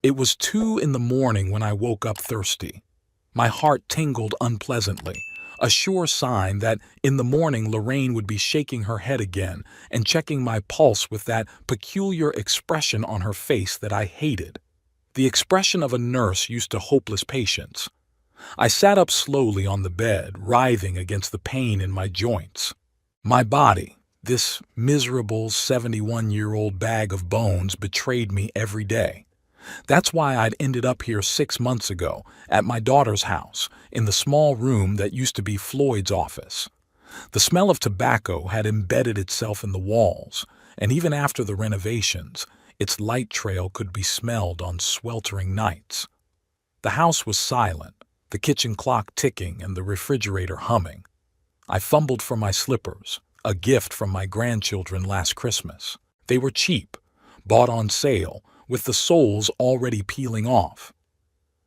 It was 2 in the morning when I woke up thirsty. My heart tingled unpleasantly, a sure sign that in the morning Lorraine would be shaking her head again and checking my pulse with that peculiar expression on her face that I hated. The expression of a nurse used to hopeless patients. I sat up slowly on the bed, writhing against the pain in my joints. My body, this miserable 71-year-old bag of bones, betrayed me every day. That's why I'd ended up here 6 months ago, at my daughter's house, in the small room that used to be Floyd's office. The smell of tobacco had embedded itself in the walls, and even after the renovations, its light trail could be smelled on sweltering nights. The house was silent, the kitchen clock ticking and the refrigerator humming. I fumbled for my slippers, a gift from my grandchildren last Christmas. They were cheap, bought on sale, with the soles already peeling off.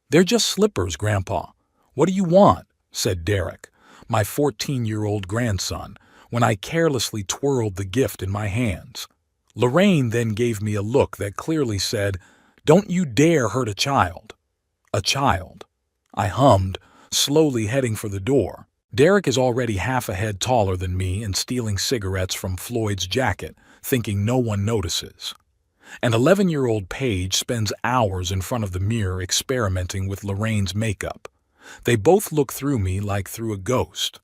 "They're just slippers, Grandpa. What do you want?" said Derek, my 14-year-old grandson, when I carelessly twirled the gift in my hands. Lorraine then gave me a look that clearly said, "Don't you dare hurt a child." A child. I hummed, slowly heading for the door. Derek is already half a head taller than me and stealing cigarettes from Floyd's jacket, thinking no one notices. An 11-year-old Paige spends hours in front of the mirror experimenting with Lorraine's makeup. They both look through me like through a ghost.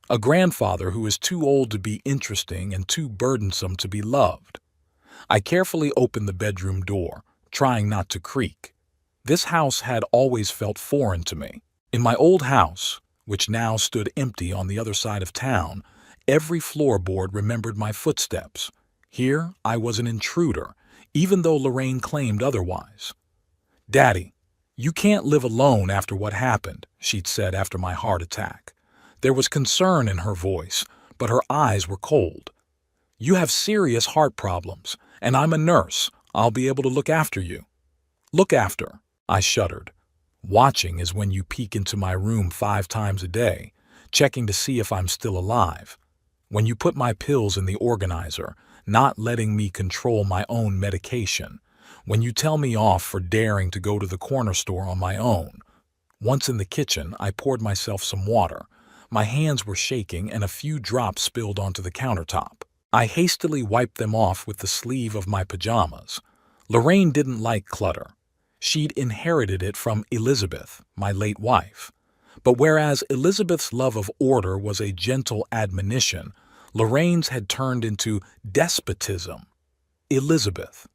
A grandfather who is too old to be interesting and too burdensome to be loved. I carefully opened the bedroom door, trying not to creak. This house had always felt foreign to me. In my old house, which now stood empty on the other side of town, every floorboard remembered my footsteps. Here I was an intruder, even though Lorraine claimed otherwise. "Daddy, you can't live alone after what happened," she'd said after my heart attack. There was concern in her voice, but her eyes were cold. "You have serious heart problems, and I'm a nurse. I'll be able to look after you." "Look after," I shuddered. Watching is when you peek into my room 5 times a day, checking to see if I'm still alive. When you put my pills in the organizer, not letting me control my own medication. When you tell me off for daring to go to the corner store on my own. Once in the kitchen, I poured myself some water. My hands were shaking and a few drops spilled onto the countertop. I hastily wiped them off with the sleeve of my pajamas. Lorraine didn't like clutter. She'd inherited it from Elizabeth, my late wife. But whereas Elizabeth's love of order was a gentle admonition, Lorraine's had turned into despotism. Elizabeth.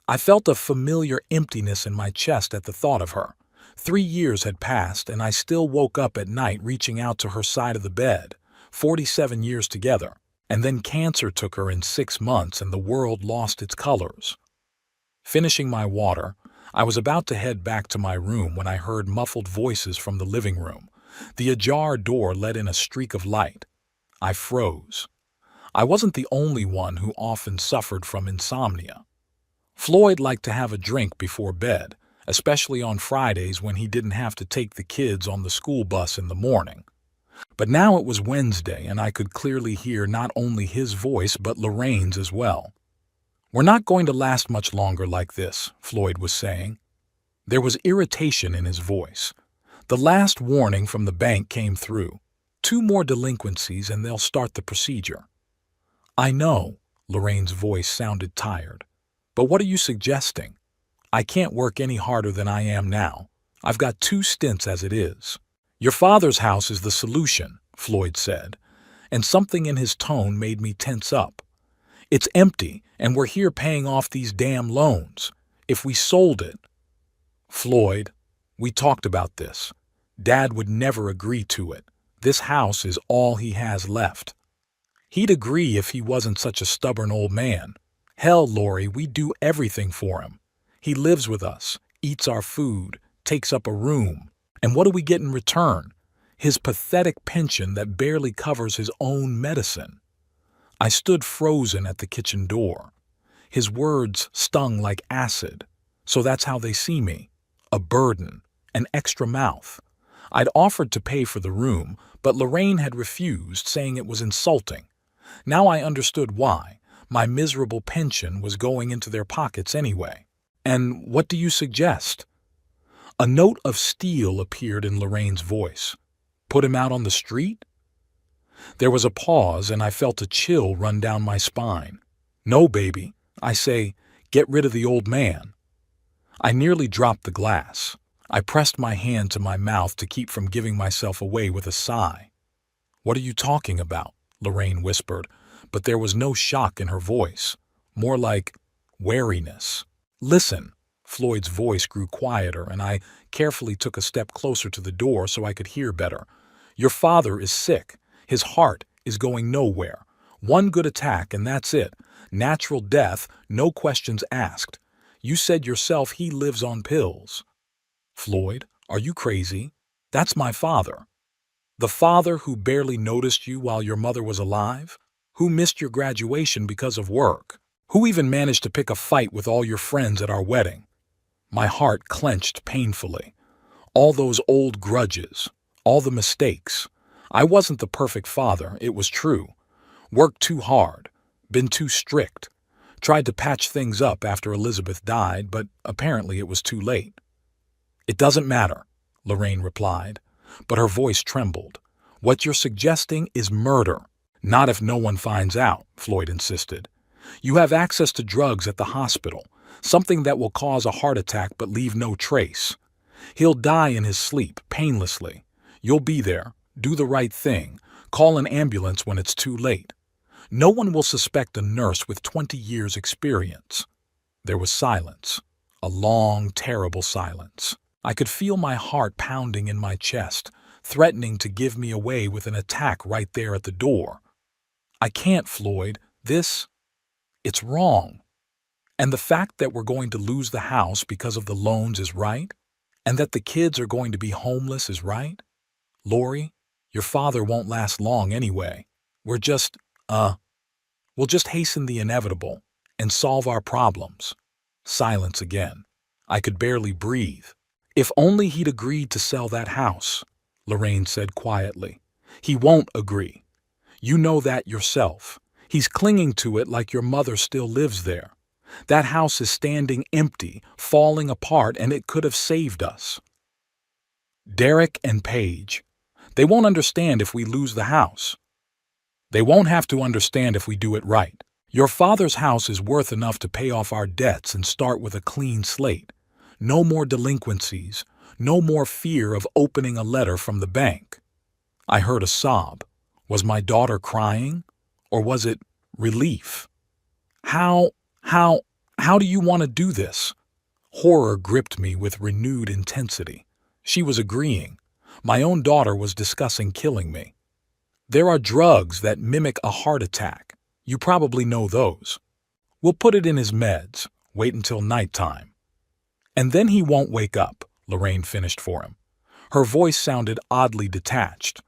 I felt a familiar emptiness in my chest at the thought of her. 3 years had passed, and I still woke up at night reaching out to her side of the bed. 47 years together. And then cancer took her in 6 months, and the world lost its colors. Finishing my water, I was about to head back to my room when I heard muffled voices from the living room. The ajar door let in a streak of light. I froze. I wasn't the only one who often suffered from insomnia. Floyd liked to have a drink before bed, especially on Fridays when he didn't have to take the kids on the school bus in the morning. But now it was Wednesday, and I could clearly hear not only his voice but Lorraine's as well. "We're not going to last much longer like this," Floyd was saying. There was irritation in his voice. The last warning from the bank came through. 2 more delinquencies and they'll start the procedure. "I know," Lorraine's voice sounded tired. "But what are you suggesting? I can't work any harder than I am now. I've got 2 stints as it is." "Your father's house is the solution," Floyd said, and something in his tone made me tense up. "It's empty, and we're here paying off these damn loans. If we sold it—" "Floyd, we talked about this. Dad would never agree to it. This house is all he has left." "He'd agree if he wasn't such a stubborn old man. Hell, Lori, we do everything for him. He lives with us, eats our food, takes up a room. And what do we get in return? His pathetic pension that barely covers his own medicine." I stood frozen at the kitchen door. His words stung like acid. So that's how they see me. A burden, an extra mouth. I'd offered to pay for the room, but Lorraine had refused, saying it was insulting. Now I understood why. My miserable pension was going into their pockets anyway. And what do you suggest? A note of steel appeared in Lorraine's voice. Put him out on the street? There was a pause, and I felt a chill run down my spine. No, baby. I say, get rid of the old man. I nearly dropped the glass. I pressed my hand to my mouth to keep from giving myself away with a sigh. What are you talking about? Lorraine whispered, but there was no shock in her voice, more like wariness. Listen. Floyd's voice grew quieter, and I carefully took a step closer to the door so I could hear better. Your father is sick. His heart is going nowhere. One good attack and that's it. Natural death, no questions asked. You said yourself he lives on pills. Floyd, are you crazy? That's my father. The father who barely noticed you while your mother was alive? Who missed your graduation because of work? Who even managed to pick a fight with all your friends at our wedding? My heart clenched painfully. All those old grudges, all the mistakes. I wasn't the perfect father, it was true. Worked too hard, been too strict. Tried to patch things up after Elizabeth died, but apparently it was too late. It doesn't matter, Lorraine replied, but her voice trembled. What you're suggesting is murder. Not if no one finds out, Floyd insisted. You have access to drugs at the hospital, something that will cause a heart attack but leave no trace. He'll die in his sleep, painlessly. You'll be there, do the right thing, call an ambulance when it's too late. No one will suspect a nurse with 20 years' experience. There was silence, a long, terrible silence. I could feel my heart pounding in my chest, threatening to give me away with an attack right there at the door. I can't, Floyd. It's wrong. And the fact that we're going to lose the house because of the loans is right? And that the kids are going to be homeless is right? Lori, your father won't last long anyway. We'll just hasten the inevitable and solve our problems. Silence again. I could barely breathe. If only he'd agreed to sell that house, Lorraine said quietly. He won't agree. You know that yourself. He's clinging to it like your mother still lives there. That house is standing empty, falling apart, and it could have saved us. Derek and Paige. They won't understand if we lose the house. They won't have to understand if we do it right. Your father's house is worth enough to pay off our debts and start with a clean slate. No more delinquencies, no more fear of opening a letter from the bank. I heard a sob. Was my daughter crying? Or was it relief? How do you want to do this? Horror gripped me with renewed intensity. She was agreeing. My own daughter was discussing killing me. There are drugs that mimic a heart attack. You probably know those. We'll put it in his meds. Wait until nighttime. And then he won't wake up, Lorraine finished for him. Her voice sounded oddly detached.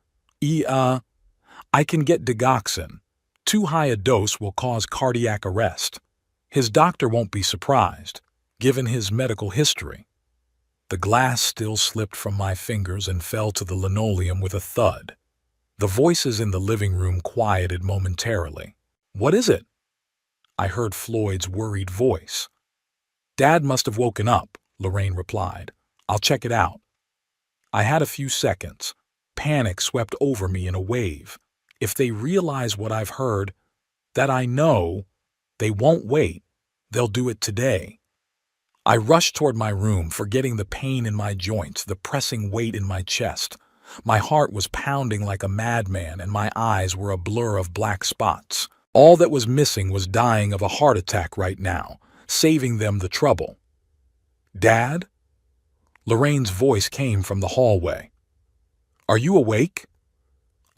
I can get digoxin. Too high a dose will cause cardiac arrest. His doctor won't be surprised, given his medical history. The glass still slipped from my fingers and fell to the linoleum with a thud. The voices in the living room quieted momentarily. What is it? I heard Floyd's worried voice. Dad must have woken up, Lorraine replied. I'll check it out. I had a few seconds. Panic swept over me in a wave. If they realize what I've heard, that I know, they won't wait. They'll do it today. I rushed toward my room, forgetting the pain in my joints, the pressing weight in my chest. My heart was pounding like a madman, and my eyes were a blur of black spots. All that was missing was dying of a heart attack right now, saving them the trouble. Dad? Lorraine's voice came from the hallway. Are you awake?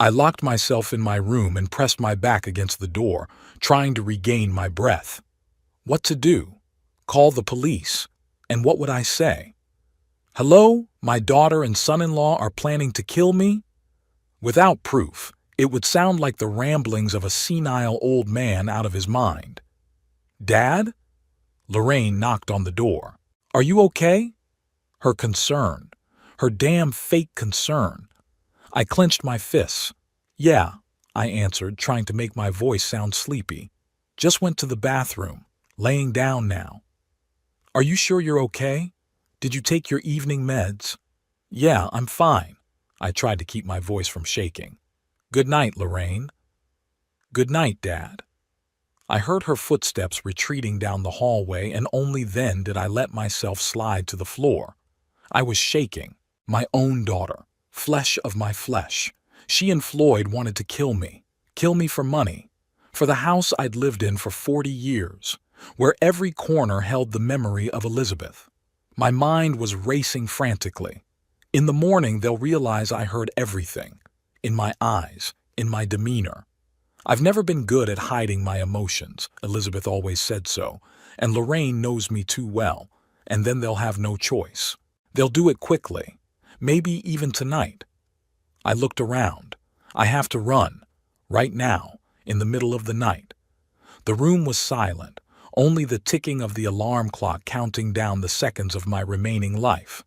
I locked myself in my room and pressed my back against the door, trying to regain my breath. What to do? Call the police? And what would I say? Hello, my daughter and son-in-law are planning to kill me? Without proof, it would sound like the ramblings of a senile old man out of his mind. Dad? Lorraine knocked on the door. Are you okay? Her concern. Her damn fake concern. I clenched my fists. Yeah, I answered, trying to make my voice sound sleepy. Just went to the bathroom. Laying down now. Are you sure you're okay? Did you take your evening meds? Yeah, I'm fine. I tried to keep my voice from shaking. Good night, Lorraine. Good night, Dad. I heard her footsteps retreating down the hallway, and only then did I let myself slide to the floor. I was shaking. My own daughter, flesh of my flesh. She and Floyd wanted to kill me for money, for the house I'd lived in for 40 years, where every corner held the memory of Elizabeth. My mind was racing frantically. In the morning, they'll realize I heard everything. In my eyes, in my demeanor. I've never been good at hiding my emotions, Elizabeth always said so, and Lorraine knows me too well, and then they'll have no choice. They'll do it quickly, maybe even tonight. I looked around. I have to run, right now, in the middle of the night. The room was silent, only the ticking of the alarm clock counting down the seconds of my remaining life.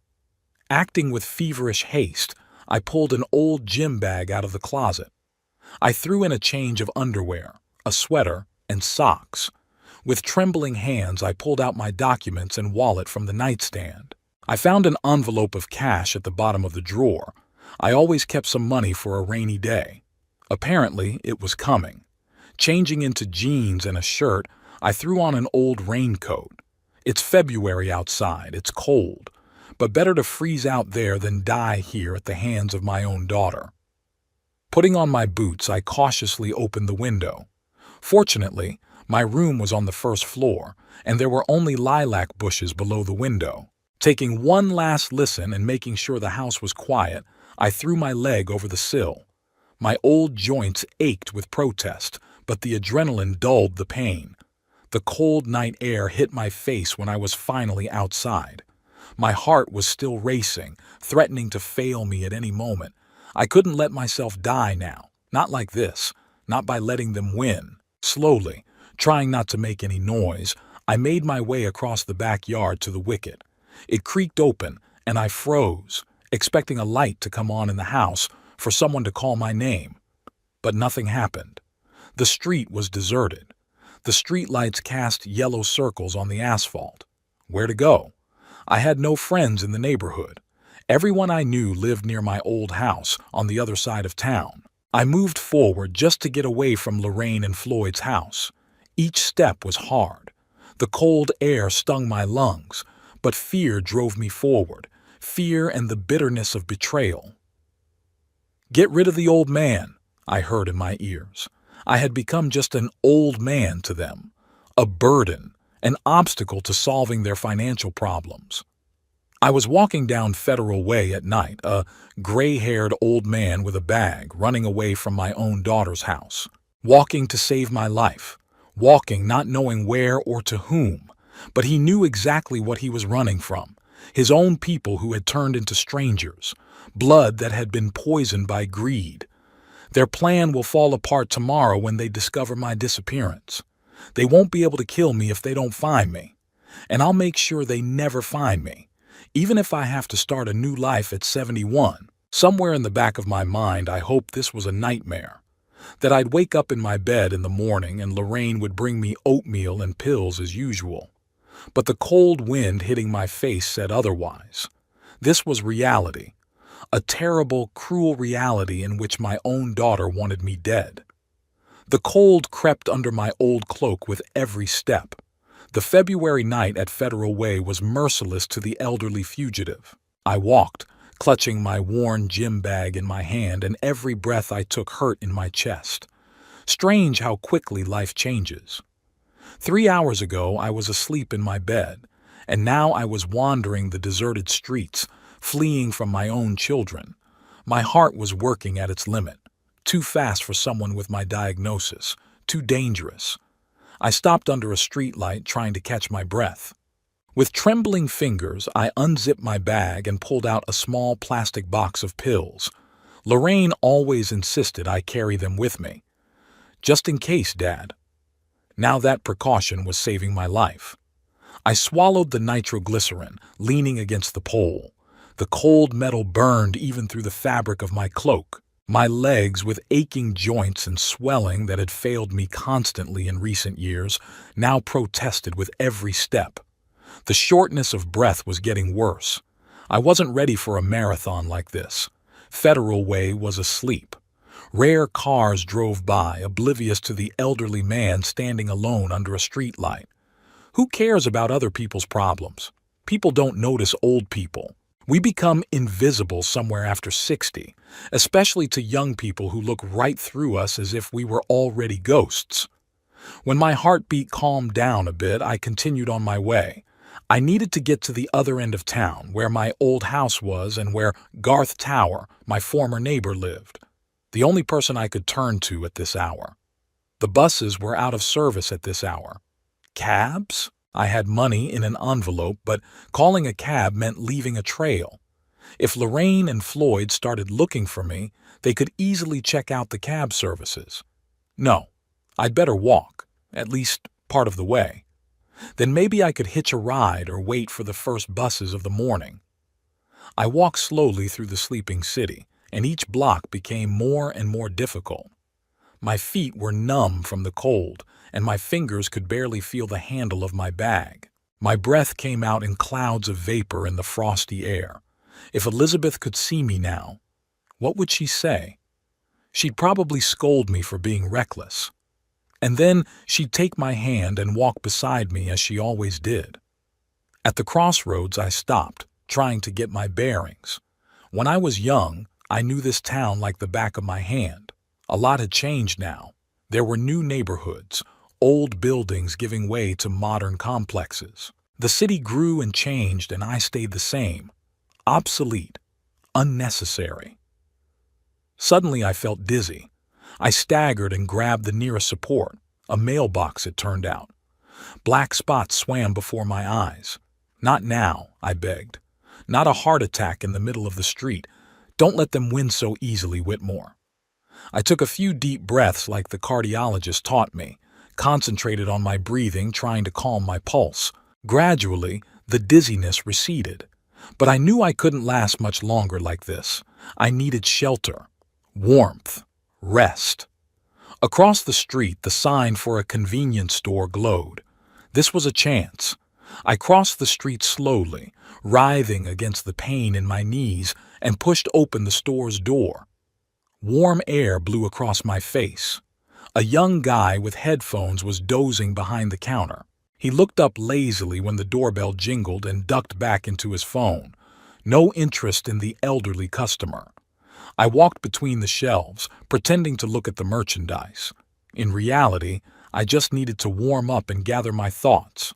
Acting with feverish haste, I pulled an old gym bag out of the closet. I threw in a change of underwear, a sweater, and socks. With trembling hands, I pulled out my documents and wallet from the nightstand. I found an envelope of cash at the bottom of the drawer. I always kept some money for a rainy day. Apparently, it was coming. Changing into jeans and a shirt, I threw on an old raincoat. It's February outside, it's cold, but better to freeze out there than die here at the hands of my own daughter. Putting on my boots, I cautiously opened the window. Fortunately, my room was on the first floor, and there were only lilac bushes below the window. Taking one last listen and making sure the house was quiet, I threw my leg over the sill. My old joints ached with protest, but the adrenaline dulled the pain. The cold night air hit my face when I was finally outside. My heart was still racing, threatening to fail me at any moment. I couldn't let myself die now, not like this, not by letting them win. Slowly, trying not to make any noise, I made my way across the backyard to the wicket. It creaked open, and I froze, expecting a light to come on in the house for someone to call my name. But nothing happened. The street was deserted. The streetlights cast yellow circles on the asphalt. Where to go? I had no friends in the neighborhood. Everyone I knew lived near my old house on the other side of town. I moved forward just to get away from Lorraine and Floyd's house. Each step was hard. The cold air stung my lungs, but fear drove me forward, fear and the bitterness of betrayal. Get rid of the old man, I heard in my ears. I had become just an old man to them, a burden, an obstacle to solving their financial problems. I was walking down Federal Way at night, a gray-haired old man with a bag running away from my own daughter's house, walking to save my life, walking not knowing where or to whom, but he knew exactly what he was running from, his own people who had turned into strangers, blood that had been poisoned by greed. Their plan will fall apart tomorrow when they discover my disappearance. They won't be able to kill me if they don't find me, and I'll make sure they never find me. Even if I have to start a new life at 71, somewhere in the back of my mind I hoped this was a nightmare, that I'd wake up in my bed in the morning and Lorraine would bring me oatmeal and pills as usual. But the cold wind hitting my face said otherwise. This was reality, a terrible, cruel reality in which my own daughter wanted me dead. The cold crept under my old cloak with every step. The February night at Federal Way was merciless to the elderly fugitive. I walked, clutching my worn gym bag in my hand, and every breath I took hurt in my chest. Strange how quickly life changes. 3 hours ago I was asleep in my bed, and now I was wandering the deserted streets, fleeing from my own children. My heart was working at its limit. Too fast for someone with my diagnosis. Too dangerous. I stopped under a streetlight trying to catch my breath. With trembling fingers, I unzipped my bag and pulled out a small plastic box of pills. Lorraine always insisted I carry them with me. Just in case, Dad. Now that precaution was saving my life. I swallowed the nitroglycerin, leaning against the pole. The cold metal burned even through the fabric of my cloak. My legs, with aching joints and swelling that had failed me constantly in recent years, now protested with every step. The shortness of breath was getting worse. I wasn't ready for a marathon like this. Federal Way was asleep. Rare cars drove by, oblivious to the elderly man standing alone under a streetlight. Who cares about other people's problems? People don't notice old people. We become invisible somewhere after 60, especially to young people who look right through us as if we were already ghosts. When my heartbeat calmed down a bit, I continued on my way. I needed to get to the other end of town, where my old house was and where Garth Tower, my former neighbor, lived. The only person I could turn to at this hour. The buses were out of service at this hour. Cabs? I had money in an envelope, but calling a cab meant leaving a trail. If Lorraine and Floyd started looking for me, they could easily check out the cab services. No, I'd better walk, at least part of the way. Then maybe I could hitch a ride or wait for the first buses of the morning. I walked slowly through the sleeping city, and each block became more and more difficult. My feet were numb from the cold, and my fingers could barely feel the handle of my bag. My breath came out in clouds of vapor in the frosty air. If Elizabeth could see me now, what would she say? She'd probably scold me for being reckless. And then she'd take my hand and walk beside me as she always did. At the crossroads, I stopped, trying to get my bearings. When I was young, I knew this town like the back of my hand. A lot had changed now. There were new neighborhoods, old buildings giving way to modern complexes. The city grew and changed, and I stayed the same. Obsolete. Unnecessary. Suddenly I felt dizzy. I staggered and grabbed the nearest support, a mailbox it turned out. Black spots swam before my eyes. Not now, I begged. Not a heart attack in the middle of the street. Don't let them win so easily, Whitmore. I took a few deep breaths like the cardiologist taught me, concentrated on my breathing, trying to calm my pulse. Gradually, the dizziness receded. But I knew I couldn't last much longer like this. I needed shelter, warmth, rest. Across the street, the sign for a convenience store glowed. This was a chance. I crossed the street slowly, writhing against the pain in my knees, and pushed open the store's door. Warm air blew across my face. A young guy with headphones was dozing behind the counter. He looked up lazily when the doorbell jingled and ducked back into his phone. No interest in the elderly customer. I walked between the shelves, pretending to look at the merchandise. In reality, I just needed to warm up and gather my thoughts.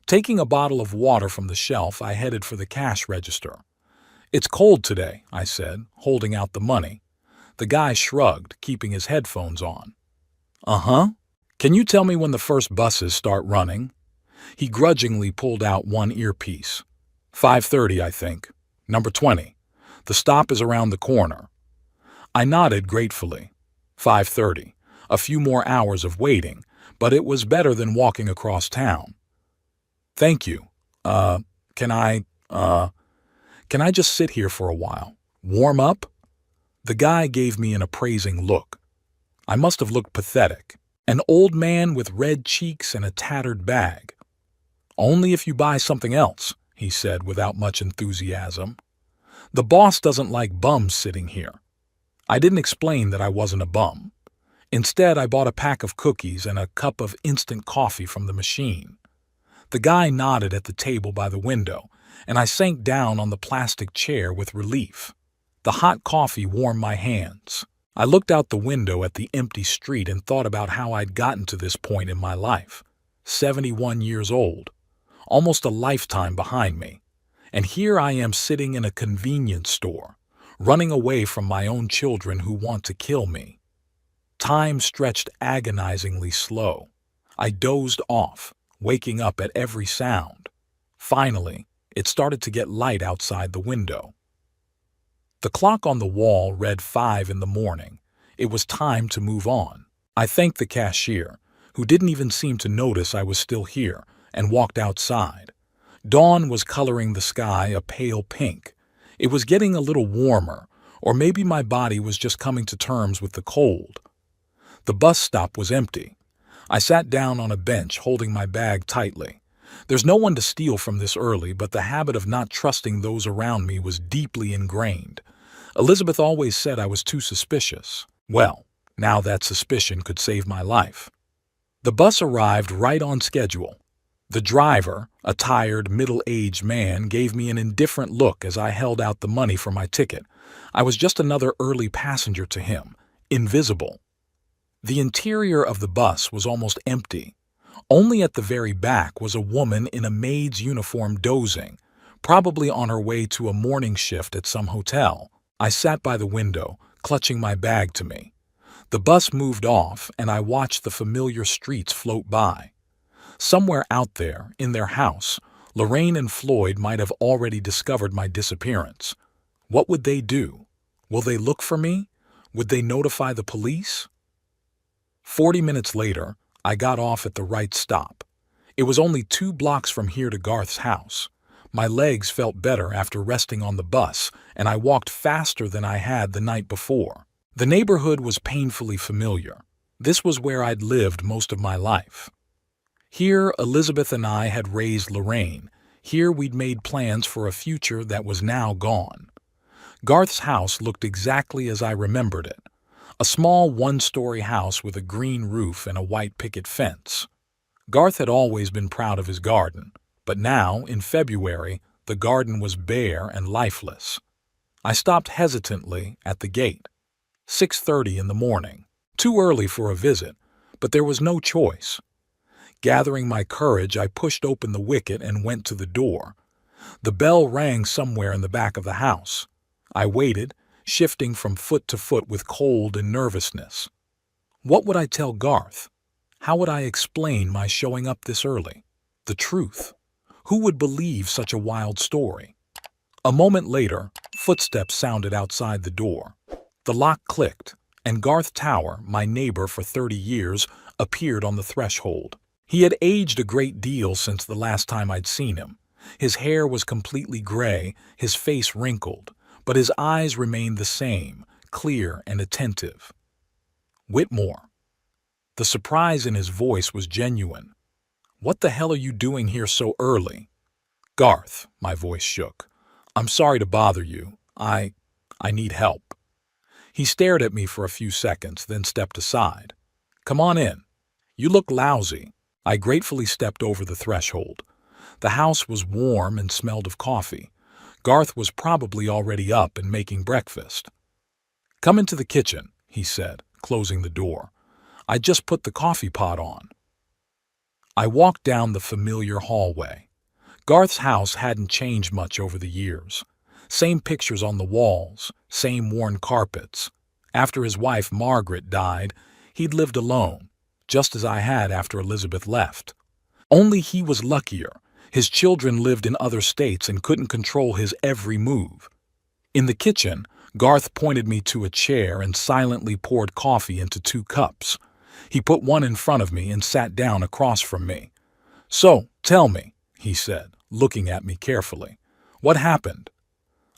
Taking a bottle of water from the shelf, I headed for the cash register. "It's cold today," I said, holding out the money. The guy shrugged, keeping his headphones on. "Uh-huh. Can you tell me when the first buses start running?" He grudgingly pulled out one earpiece. 5:30, I think. Number 20. The stop is around the corner." I nodded gratefully. 5:30. A few more hours of waiting, but it was better than walking across town. "Thank you. Can I just sit here for a while? Warm up?" The guy gave me an appraising look. I must have looked pathetic. An old man with red cheeks and a tattered bag. "Only if you buy something else," he said without much enthusiasm. "The boss doesn't like bums sitting here." I didn't explain that I wasn't a bum. Instead, I bought a pack of cookies and a cup of instant coffee from the machine. The guy nodded at the table by the window, and I sank down on the plastic chair with relief. The hot coffee warmed my hands. I looked out the window at the empty street and thought about how I'd gotten to this point in my life. 71 years old. Almost a lifetime behind me. And here I am sitting in a convenience store, running away from my own children who want to kill me. Time stretched agonizingly slow. I dozed off, waking up at every sound. Finally, it started to get light outside the window. The clock on the wall read 5 in the morning. It was time to move on. I thanked the cashier, who didn't even seem to notice I was still here, and walked outside. Dawn was coloring the sky a pale pink. It was getting a little warmer, or maybe my body was just coming to terms with the cold. The bus stop was empty. I sat down on a bench holding my bag tightly. There's no one to steal from this early, but the habit of not trusting those around me was deeply ingrained. Elizabeth always said I was too suspicious. Well, now that suspicion could save my life. The bus arrived right on schedule. The driver, a tired, middle-aged man, gave me an indifferent look as I held out the money for my ticket. I was just another early passenger to him, invisible. The interior of the bus was almost empty. Only at the very back was a woman in a maid's uniform dozing, probably on her way to a morning shift at some hotel. I sat by the window, clutching my bag to me. The bus moved off, and I watched the familiar streets float by. Somewhere out there, in their house, Lorraine and Floyd might have already discovered my disappearance. What would they do? Will they look for me? Would they notify the police? 40 minutes later, I got off at the right stop. It was only 2 blocks from here to Garth's house. My legs felt better after resting on the bus, and I walked faster than I had the night before. The neighborhood was painfully familiar. This was where I'd lived most of my life. Here, Elizabeth and I had raised Lorraine. Here we'd made plans for a future that was now gone. Garth's house looked exactly as I remembered it. A small one-story house with a green roof and a white picket fence. Garth had always been proud of his garden, but now, in February, the garden was bare and lifeless. I stopped hesitantly at the gate. 6:30 in the morning. Too early for a visit, but there was no choice. Gathering my courage, I pushed open the wicket and went to the door. The bell rang somewhere in the back of the house. I waited, shifting from foot to foot with cold and nervousness. What would I tell Garth? How would I explain my showing up this early? The truth. Who would believe such a wild story? A moment later, footsteps sounded outside the door. The lock clicked, and Garth Tower, my neighbor for 30 years, appeared on the threshold. He had aged a great deal since the last time I'd seen him. His hair was completely gray, his face wrinkled, but his eyes remained the same, clear and attentive. Whitmore. The surprise in his voice was genuine. What the hell are you doing here so early? Garth, my voice shook. I'm sorry to bother you. I need help. He stared at me for a few seconds, then stepped aside. Come on in. You look lousy. I gratefully stepped over the threshold. The house was warm and smelled of coffee. Garth was probably already up and making breakfast. Come into the kitchen, he said, closing the door. I just put the coffee pot on. I walked down the familiar hallway. Garth's house hadn't changed much over the years. Same pictures on the walls, same worn carpets. After his wife Margaret died, he'd lived alone, just as I had after Elizabeth left. Only he was luckier. His children lived in other states and couldn't control his every move. In the kitchen, Garth pointed me to a chair and silently poured coffee into 2 cups. He put one in front of me and sat down across from me. So, tell me, he said, looking at me carefully. What happened?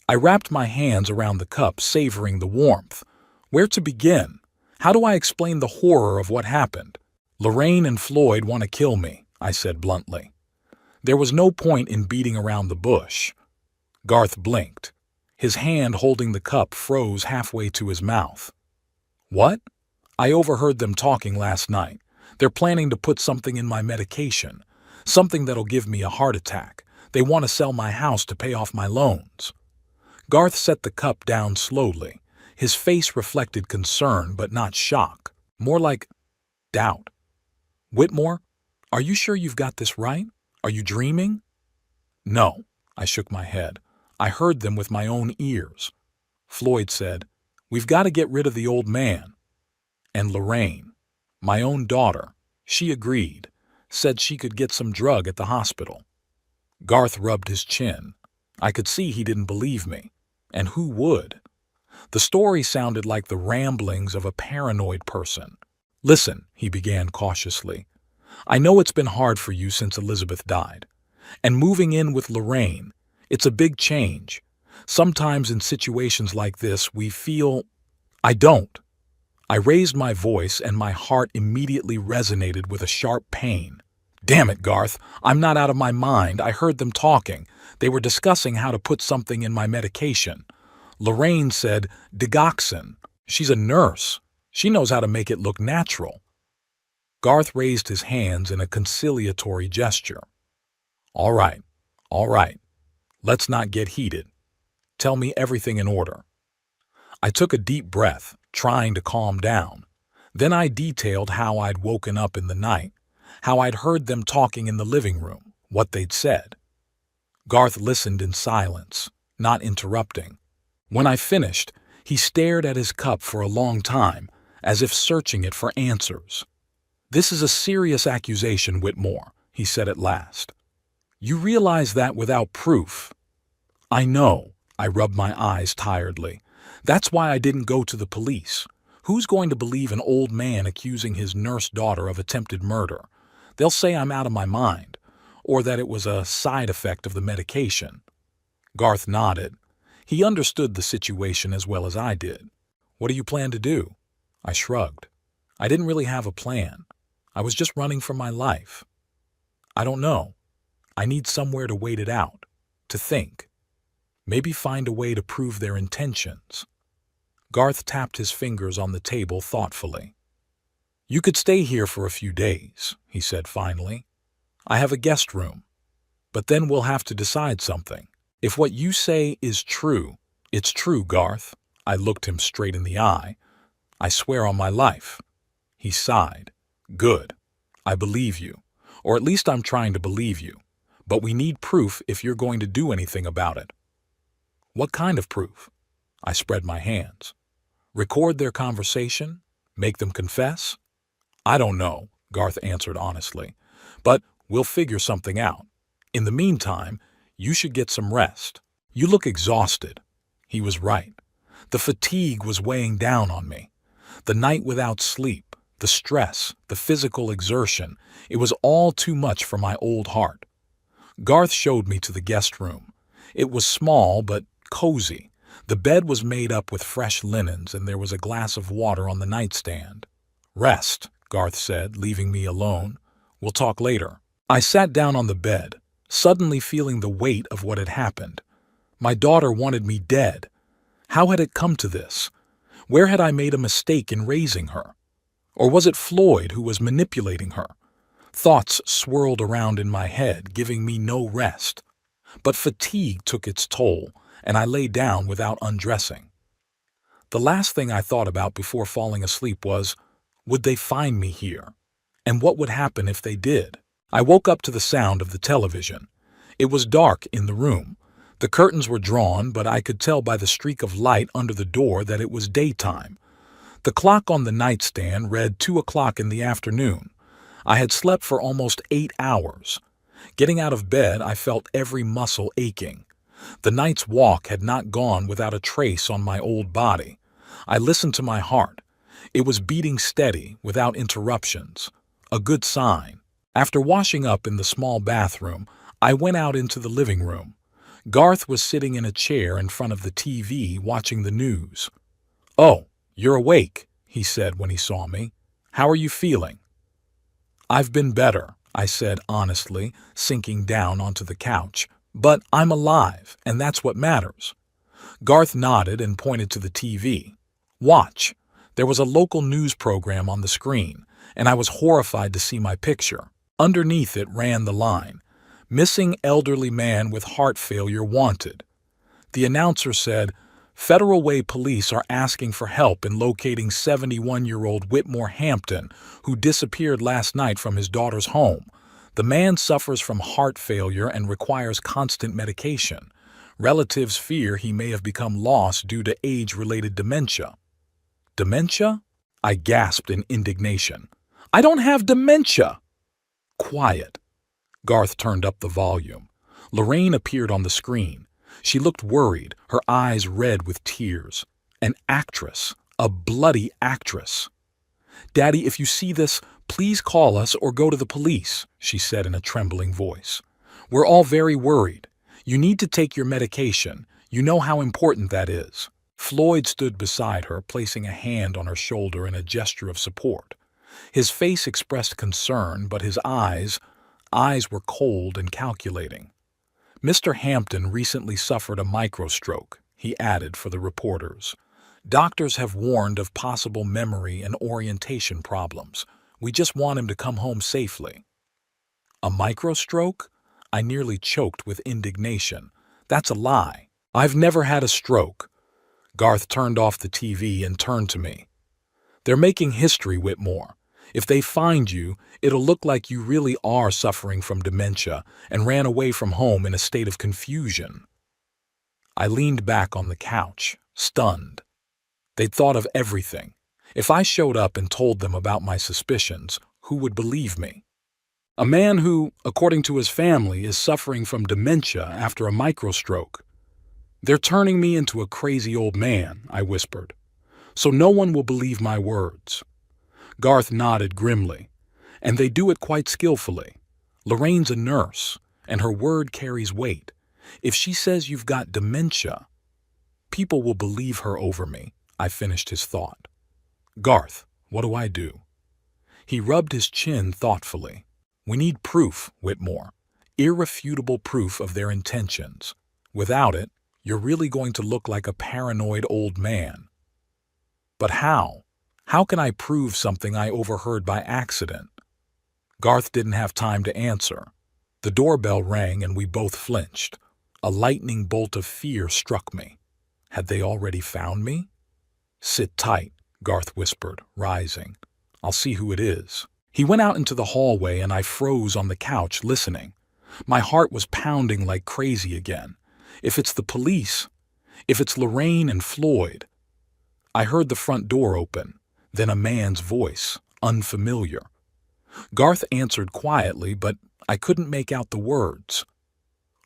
I wrapped my hands around the cup, savoring the warmth. Where to begin? How do I explain the horror of what happened? Lorraine and Floyd want to kill me, I said bluntly. There was no point in beating around the bush. Garth blinked. His hand holding the cup froze halfway to his mouth. What? I overheard them talking last night. They're planning to put something in my medication, something that'll give me a heart attack. They want to sell my house to pay off my loans. Garth set the cup down slowly. His face reflected concern, but not shock. More like doubt. Whitmore, are you sure you've got this right? Are you dreaming? No, I shook my head. I heard them with my own ears. Floyd said, we've got to get rid of the old man. And Lorraine, my own daughter, she agreed, said she could get some drug at the hospital. Garth rubbed his chin. I could see he didn't believe me. And who would? The story sounded like the ramblings of a paranoid person. Listen, he began cautiously. I know it's been hard for you since Elizabeth died. And moving in with Lorraine, it's a big change. Sometimes in situations like this, we feel... I don't. I raised my voice and my heart immediately resonated with a sharp pain. Damn it, Garth. I'm not out of my mind. I heard them talking. They were discussing how to put something in my medication. Lorraine said digoxin. She's a nurse. She knows how to make it look natural. Garth raised his hands in a conciliatory gesture. All right, all right. Let's not get heated. Tell me everything in order. I took a deep breath, trying to calm down. Then I detailed how I'd woken up in the night, how I'd heard them talking in the living room, what they'd said. Garth listened in silence, not interrupting. When I finished, he stared at his cup for a long time, as if searching it for answers. "This is a serious accusation, Whitmore," he said at last. "You realize that without proof." "I know," I rubbed my eyes tiredly. "That's why I didn't go to the police. Who's going to believe an old man accusing his nurse daughter of attempted murder? They'll say I'm out of my mind, or that it was a side effect of the medication." Garth nodded. He understood the situation as well as I did. "What do you plan to do?" I shrugged. I didn't really have a plan. I was just running for my life. "I don't know. I need somewhere to wait it out, to think. Maybe find a way to prove their intentions." Garth tapped his fingers on the table thoughtfully. "You could stay here for a few days," he said finally. "I have a guest room. But then we'll have to decide something. If what you say is true, it's true, Garth." I looked him straight in the eye. "I swear on my life." He sighed. "Good. I believe you. Or at least I'm trying to believe you. But we need proof if you're going to do anything about it." "What kind of proof?" I spread my hands. "Record their conversation? Make them confess?" "I don't know," Garth answered honestly. "But we'll figure something out. In the meantime, you should get some rest. You look exhausted." He was right. The fatigue was weighing down on me. The night without sleep, the stress, the physical exertion, it was all too much for my old heart. Garth showed me to the guest room. It was small but cozy. The bed was made up with fresh linens and there was a glass of water on the nightstand. "Rest," Garth said, leaving me alone. "We'll talk later." I sat down on the bed, suddenly feeling the weight of what had happened. My daughter wanted me dead. How had it come to this? Where had I made a mistake in raising her? Or was it Floyd who was manipulating her? Thoughts swirled around in my head, giving me no rest. But fatigue took its toll, and I lay down without undressing. The last thing I thought about before falling asleep was, would they find me here? And what would happen if they did? I woke up to the sound of the television. It was dark in the room. The curtains were drawn, but I could tell by the streak of light under the door that it was daytime. The clock on the nightstand read 2 o'clock in the afternoon. I had slept for almost 8 hours. Getting out of bed, I felt every muscle aching. The night's walk had not gone without a trace on my old body. I listened to my heart. It was beating steady, without interruptions. A good sign. After washing up in the small bathroom, I went out into the living room. Garth was sitting in a chair in front of the TV watching the news. "Oh, you're awake," he said when he saw me. "How are you feeling?" "I've been better," I said honestly, sinking down onto the couch. "But I'm alive, and that's what matters." Garth nodded and pointed to the TV. "Watch." There was a local news program on the screen, and I was horrified to see my picture. Underneath it ran the line, "Missing elderly man with heart failure wanted." The announcer said, "Federal Way police are asking for help in locating 71-year-old Whitmore Hampton, who disappeared last night from his daughter's home. The man suffers from heart failure and requires constant medication. Relatives fear he may have become lost due to age-related dementia." "Dementia?" I gasped in indignation. "I don't have dementia!" "Quiet." Garth turned up the volume. Lorraine appeared on the screen. She looked worried, her eyes red with tears. An actress, a bloody actress. "Daddy, if you see this, please call us or go to the police," she said in a trembling voice. "We're all very worried. You need to take your medication. You know how important that is." Floyd stood beside her, placing a hand on her shoulder in a gesture of support. His face expressed concern, but his eyes, eyes were cold and calculating. Mr. Hampton recently suffered a microstroke, he added for the reporters. Doctors have warned of possible memory and orientation problems. We just want him to come home safely. A microstroke? I nearly choked with indignation. That's a lie. I've never had a stroke. Garth turned off the TV and turned to me. They're making history, Whitmore. If they find you, it'll look like you really are suffering from dementia and ran away from home in a state of confusion. I leaned back on the couch, stunned. They'd thought of everything. If I showed up and told them about my suspicions, who would believe me? A man who, according to his family, is suffering from dementia after a microstroke. They're turning me into a crazy old man, I whispered. So no one will believe my words. Garth nodded grimly. And they do it quite skillfully. Lorraine's a nurse, and her word carries weight. If she says you've got dementia, people will believe her over me, I finished his thought. Garth, what do I do? He rubbed his chin thoughtfully. We need proof, Whitmore. Irrefutable proof of their intentions. Without it, you're really going to look like a paranoid old man. But how? How can I prove something I overheard by accident? Garth didn't have time to answer. The doorbell rang and we both flinched. A lightning bolt of fear struck me. Had they already found me? Sit tight, Garth whispered, rising. I'll see who it is. He went out into the hallway and I froze on the couch listening. My heart was pounding like crazy again. If it's the police, if it's Lorraine and Floyd. I heard the front door open, then a man's voice, unfamiliar. Garth answered quietly, but I couldn't make out the words.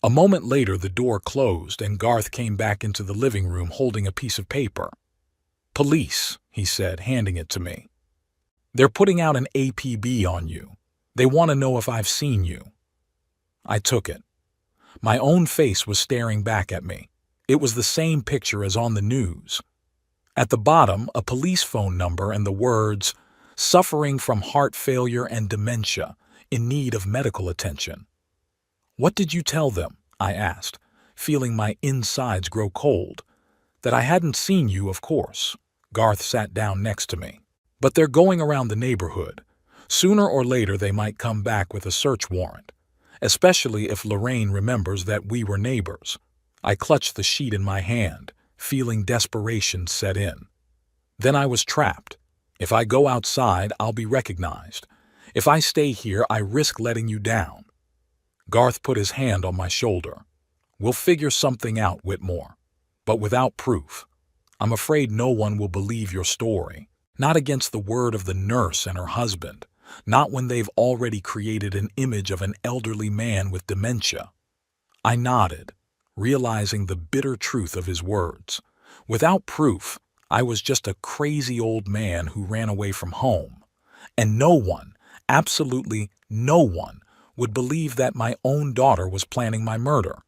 A moment later, the door closed and Garth came back into the living room holding a piece of paper. Police, he said, handing it to me. They're putting out an APB on you. They want to know if I've seen you. I took it. My own face was staring back at me. It was the same picture as on the news. At the bottom, a police phone number and the words, suffering from heart failure and dementia, in need of medical attention. What did you tell them? I asked, feeling my insides grow cold. That I hadn't seen you, of course. Garth sat down next to me. But they're going around the neighborhood. Sooner or later they might come back with a search warrant, especially if Lorraine remembers that we were neighbors. I clutched the sheet in my hand, feeling desperation set in. Then I was trapped. If I go outside, I'll be recognized. If I stay here, I risk letting you down. Garth put his hand on my shoulder. We'll figure something out, Whitmore. But without proof. I'm afraid no one will believe your story. Not against the word of the nurse and her husband. Not when they've already created an image of an elderly man with dementia. I nodded, realizing the bitter truth of his words. Without proof, I was just a crazy old man who ran away from home. And no one, absolutely no one, would believe that my own daughter was planning my murder.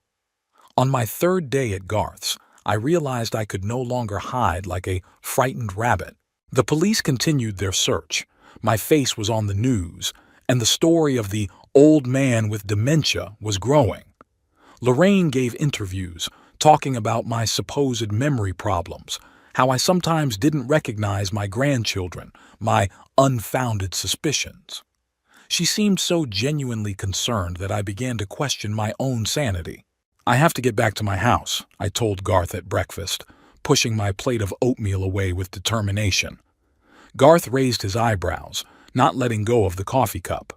On my third day at Garth's, I realized I could no longer hide like a frightened rabbit. The police continued their search. My face was on the news, and the story of the old man with dementia was growing. Lorraine gave interviews, talking about my supposed memory problems, how I sometimes didn't recognize my grandchildren, my unfounded suspicions. She seemed so genuinely concerned that I began to question my own sanity. I have to get back to my house, I told Garth at breakfast, pushing my plate of oatmeal away with determination. Garth raised his eyebrows, not letting go of the coffee cup.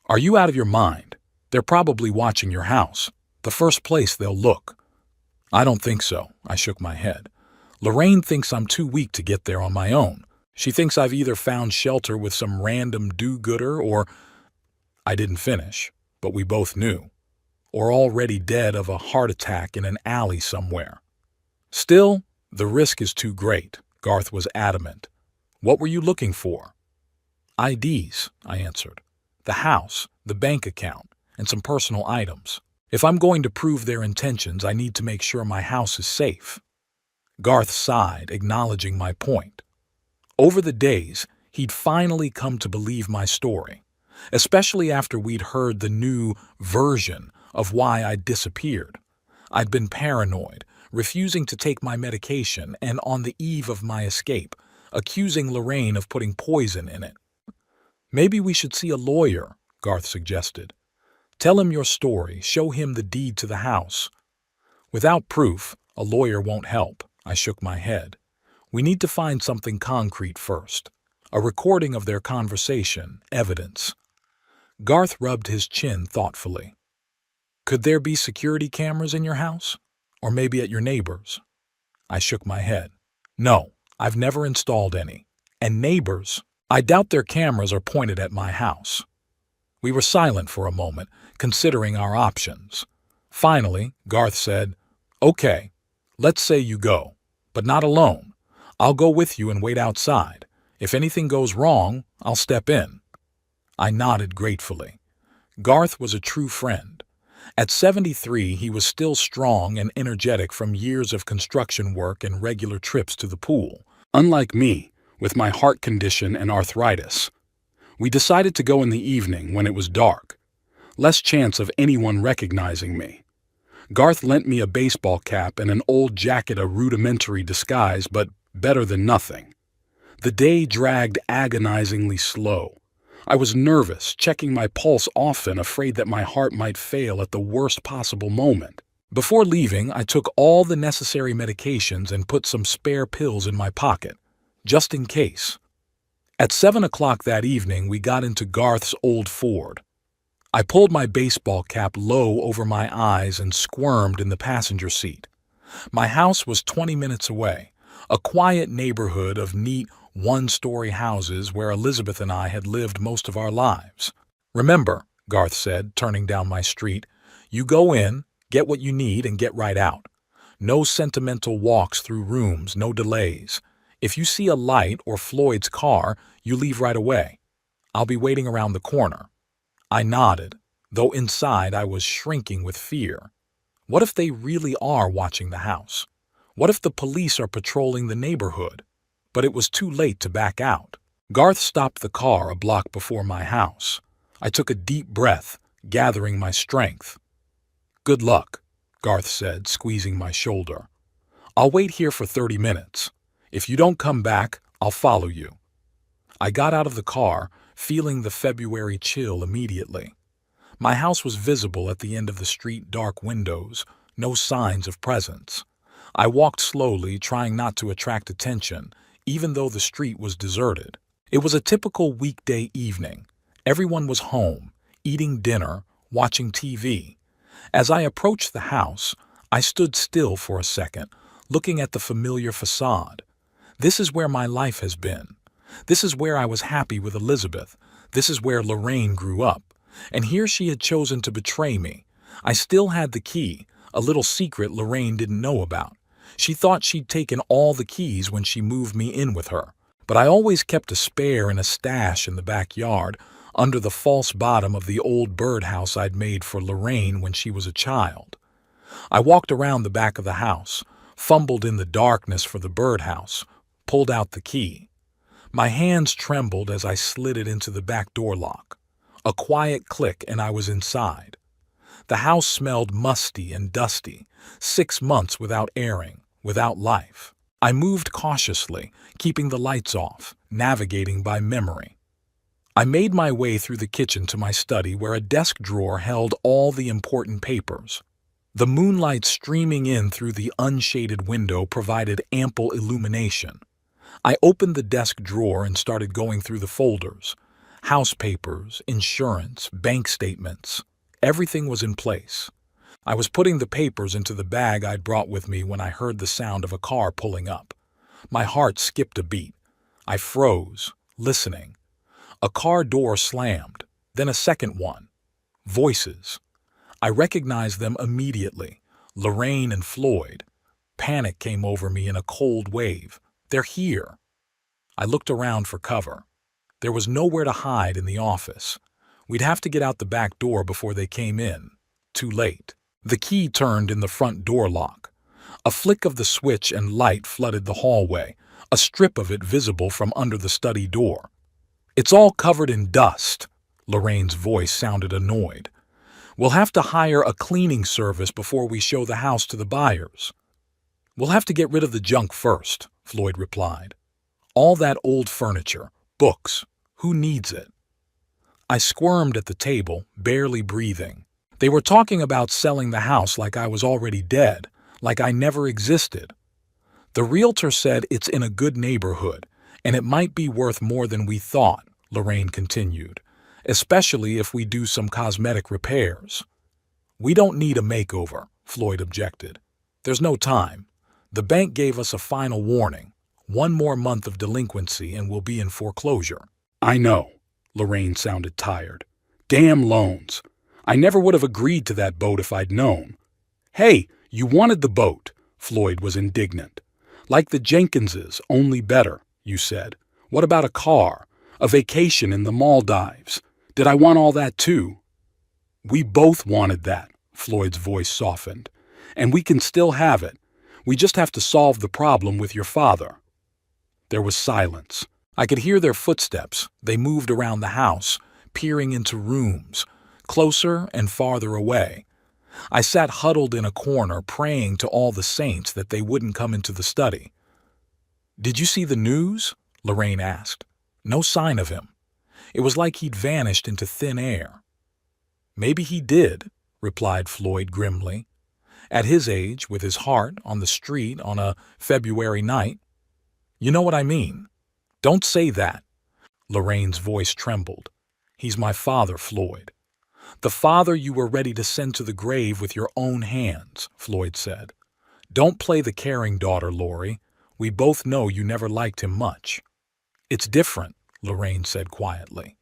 Are you out of your mind? They're probably watching your house. The first place they'll look. I don't think so, I shook my head. Lorraine thinks I'm too weak to get there on my own. She thinks I've either found shelter with some random do-gooder or... I didn't finish, but we both knew. Or already dead of a heart attack in an alley somewhere. Still, the risk is too great, Garth was adamant. What were you looking for? IDs, I answered. The house, the bank account, and some personal items. If I'm going to prove their intentions, I need to make sure my house is safe. Garth sighed, acknowledging my point. Over the days, he'd finally come to believe my story. especially after we'd heard the new version of why I'd disappeared. I'd been paranoid, refusing to take my medication, and on the eve of my escape, accusing Lorraine of putting poison in it. "Maybe we should see a lawyer," Garth suggested. "Tell him your story, show him the deed to the house." "Without proof, a lawyer won't help," I shook my head. "We need to find something concrete first. A recording of their conversation, evidence." Garth rubbed his chin thoughtfully. "Could there be security cameras in your house? Or maybe at your neighbor's?" I shook my head. "No, I've never installed any. And neighbors, I doubt their cameras are pointed at my house." We were silent for a moment, considering our options. Finally, Garth said, "Okay, let's say you go, but not alone. I'll go with you and wait outside. If anything goes wrong, I'll step in." I nodded gratefully. Garth was a true friend. At 73, he was still strong and energetic from years of construction work and regular trips to the pool. Unlike me, with my heart condition and arthritis. We decided to go in the evening when it was dark. Less chance of anyone recognizing me. Garth lent me a baseball cap and an old jacket, a rudimentary disguise, but better than nothing. The day dragged agonizingly slow. I was nervous, checking my pulse often, afraid that my heart might fail at the worst possible moment. Before leaving, I took all the necessary medications and put some spare pills in my pocket, just in case. At 7 o'clock that evening, we got into Garth's old Ford. I pulled my baseball cap low over my eyes and squirmed in the passenger seat. My house was 20 minutes away, a quiet neighborhood of neat, one-story houses where Elizabeth and I had lived most of our lives. "Remember," Garth said, turning down my street, "you go in, get what you need, and get right out. No sentimental walks through rooms, no delays. If you see a light or Floyd's car, you leave right away. I'll be waiting around the corner." I nodded, though inside I was shrinking with fear. What if they really are watching the house? What if the police are patrolling the neighborhood? But it was too late to back out. Garth stopped the car a block before my house. I took a deep breath, gathering my strength. "Good luck," Garth said, squeezing my shoulder. "I'll wait here for 30 minutes. If you don't come back, I'll follow you." I got out of the car, feeling the February chill immediately. My house was visible at the end of the street, dark windows, no signs of presence. I walked slowly, trying not to attract attention, even though the street was deserted. It was a typical weekday evening. Everyone was home, eating dinner, watching TV. As I approached the house, I stood still for a second, looking at the familiar facade. This is where my life has been. This is where I was happy with Elizabeth. This is where Lorraine grew up. And here she had chosen to betray me. I still had the key, a little secret Lorraine didn't know about. She thought she'd taken all the keys when she moved me in with her. But I always kept a spare in a stash in the backyard, under the false bottom of the old birdhouse I'd made for Lorraine when she was a child. I walked around the back of the house, fumbled in the darkness for the birdhouse, pulled out the key. My hands trembled as I slid it into the back door lock. A quiet click and I was inside. The house smelled musty and dusty, 6 months without airing, without life. I moved cautiously, keeping the lights off, navigating by memory. I made my way through the kitchen to my study where a desk drawer held all the important papers. The moonlight streaming in through the unshaded window provided ample illumination. I opened the desk drawer and started going through the folders. House papers, insurance, bank statements. Everything was in place. I was putting the papers into the bag I'd brought with me when I heard the sound of a car pulling up. My heart skipped a beat. I froze, listening. A car door slammed, then a second one. Voices. I recognized them immediately. Lorraine and Floyd. Panic came over me in a cold wave. They're here. I looked around for cover. There was nowhere to hide in the office. We'd have to get out the back door before they came in. Too late. The key turned in the front door lock. A flick of the switch and light flooded the hallway, a strip of it visible from under the study door. "It's all covered in dust," Lorraine's voice sounded annoyed. We'll have to hire a cleaning service before we show the house to the buyers. We'll have to get rid of the junk first, Floyd replied. All that old furniture, books, who needs it? I squirmed at the table, barely breathing. They were talking about selling the house like I was already dead, like I never existed. The realtor said it's in a good neighborhood, and it might be worth more than we thought, Lorraine continued, especially if we do some cosmetic repairs. We don't need a makeover, Floyd objected. There's no time. The bank gave us a final warning. 1 more month of delinquency and we'll be in foreclosure. I know. Lorraine sounded tired. Damn loans. I never would have agreed to that boat if I'd known. Hey, you wanted the boat, Floyd was indignant. Like the Jenkinses, only better, you said. What about a car? A vacation in the Maldives? Did I want all that too? We both wanted that, Floyd's voice softened. And we can still have it. We just have to solve the problem with your father. There was silence. I could hear their footsteps. They moved around the house, peering into rooms, closer and farther away. I sat huddled in a corner, praying to all the saints that they wouldn't come into the study. Did you see the news? Lorraine asked. No sign of him. It was like he'd vanished into thin air. Maybe he did, replied Floyd grimly. At his age, with his heart on the street on a February night. You know what I mean. Don't say that. Lorraine's voice trembled. He's my father, Floyd. The father you were ready to send to the grave with your own hands, Floyd said. Don't play the caring daughter, Lori. We both know you never liked him much. It's different, Lorraine said quietly.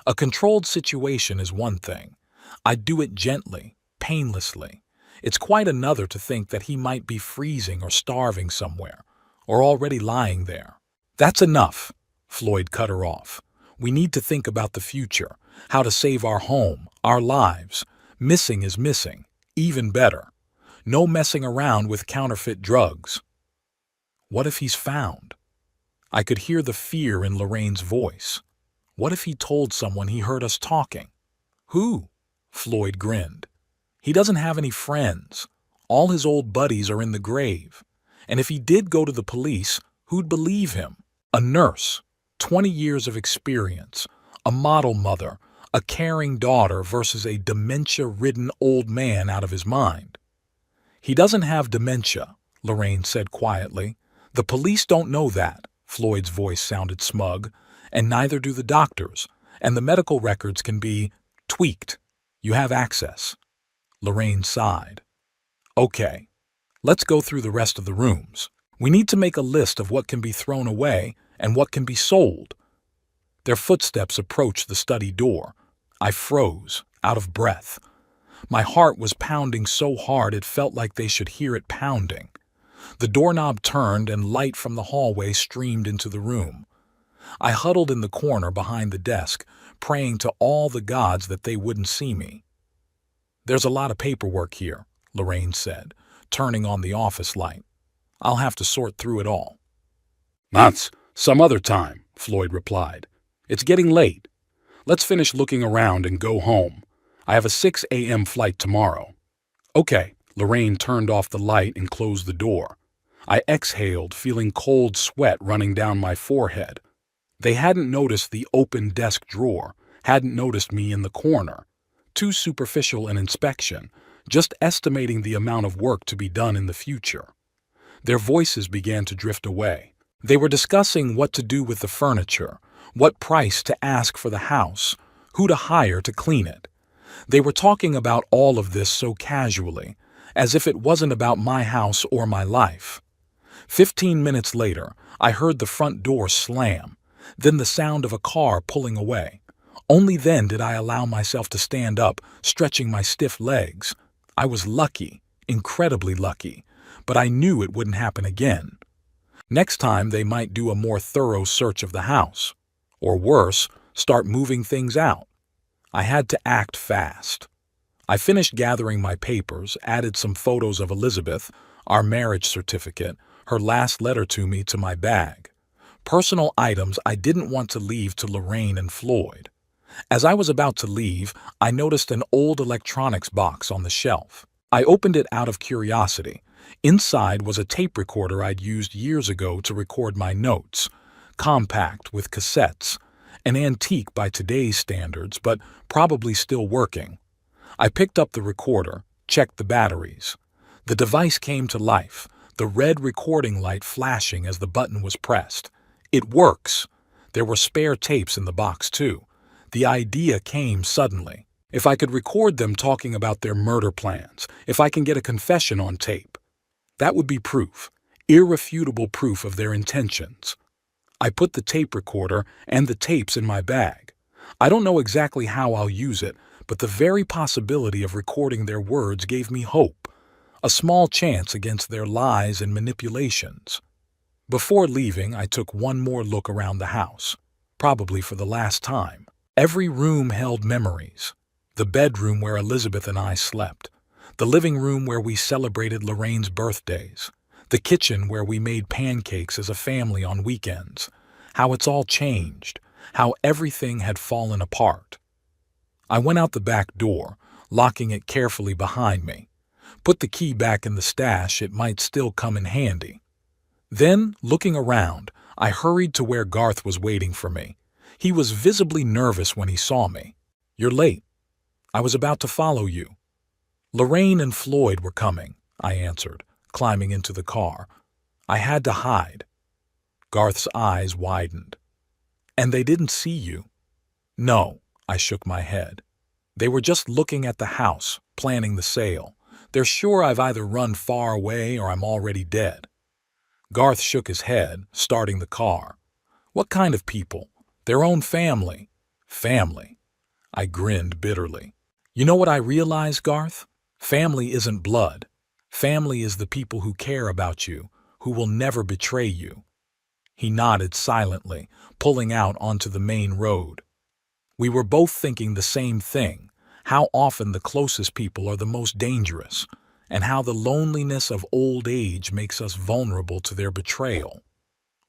A controlled situation is one thing. I'd do it gently, painlessly. It's quite another to think that he might be freezing or starving somewhere, or already lying there. That's enough, Floyd cut her off. We need to think about the future, how to save our home, our lives. Missing is missing, even better. No messing around with counterfeit drugs. What if he's found? I could hear the fear in Lorraine's voice. What if he told someone he heard us talking? Who? Floyd grinned. He doesn't have any friends. All his old buddies are in the grave. And if he did go to the police, who'd believe him? A nurse, 20 years of experience, a model mother, a caring daughter versus a dementia-ridden old man out of his mind. He doesn't have dementia, Lorraine said quietly. The police don't know that, Floyd's voice sounded smug, and neither do the doctors, and the medical records can be tweaked. You have access. Lorraine sighed. Okay, let's go through the rest of the rooms. We need to make a list of what can be thrown away and what can be sold. Their footsteps approached the study door. I froze, out of breath. My heart was pounding so hard it felt like they should hear it pounding. The doorknob turned and light from the hallway streamed into the room. I huddled in the corner behind the desk, praying to all the gods that they wouldn't see me. There's a lot of paperwork here, Lorraine said, turning on the office light. I'll have to sort through it all. That's some other time, Floyd replied. It's getting late. Let's finish looking around and go home. I have a 6 a.m. flight tomorrow. Okay, Lorraine turned off the light and closed the door. I exhaled, feeling cold sweat running down my forehead. They hadn't noticed the open desk drawer, hadn't noticed me in the corner. Too superficial an inspection, just estimating the amount of work to be done in the future. Their voices began to drift away. They were discussing what to do with the furniture, what price to ask for the house, who to hire to clean it. They were talking about all of this so casually, as if it wasn't about my house or my life. 15 minutes later, I heard the front door slam, then the sound of a car pulling away. Only then did I allow myself to stand up, stretching my stiff legs. I was lucky, incredibly lucky, but I knew it wouldn't happen again. Next time they might do a more thorough search of the house. Or worse, start moving things out. I had to act fast. I finished gathering my papers, added some photos of Elizabeth, our marriage certificate, her last letter to me to my bag. Personal items I didn't want to leave to Lorraine and Floyd. As I was about to leave, I noticed an old electronics box on the shelf. I opened it out of curiosity. Inside was a tape recorder I'd used years ago to record my notes, compact with cassettes, an antique by today's standards, but probably still working. I picked up the recorder, checked the batteries. The device came to life, the red recording light flashing as the button was pressed. It works. There were spare tapes in the box, too. The idea came suddenly. If I could record them talking about their murder plans, if I can get a confession on tape, that would be proof, irrefutable proof of their intentions. I put the tape recorder and the tapes in my bag. I don't know exactly how I'll use it, but the very possibility of recording their words gave me hope, a small chance against their lies and manipulations. Before leaving, I took one more look around the house, probably for the last time. Every room held memories. The bedroom where Elizabeth and I slept, the living room where we celebrated Lorraine's birthdays, the kitchen where we made pancakes as a family on weekends, how it's all changed, how everything had fallen apart. I went out the back door, locking it carefully behind me, put the key back in the stash, it might still come in handy. Then, looking around, I hurried to where Garth was waiting for me. He was visibly nervous when he saw me. "You're late. I was about to follow you." "Lorraine and Floyd were coming," I answered, climbing into the car. "I had to hide." Garth's eyes widened. "And they didn't see you?" "No," I shook my head. "They were just looking at the house, planning the sale. They're sure I've either run far away or I'm already dead." Garth shook his head, starting the car. "What kind of people? Their own family." "Family?" I grinned bitterly. "You know what I realized, Garth? Family isn't blood. Family is the people who care about you, who will never betray you." He nodded silently, pulling out onto the main road. We were both thinking the same thing, how often the closest people are the most dangerous, and how the loneliness of old age makes us vulnerable to their betrayal.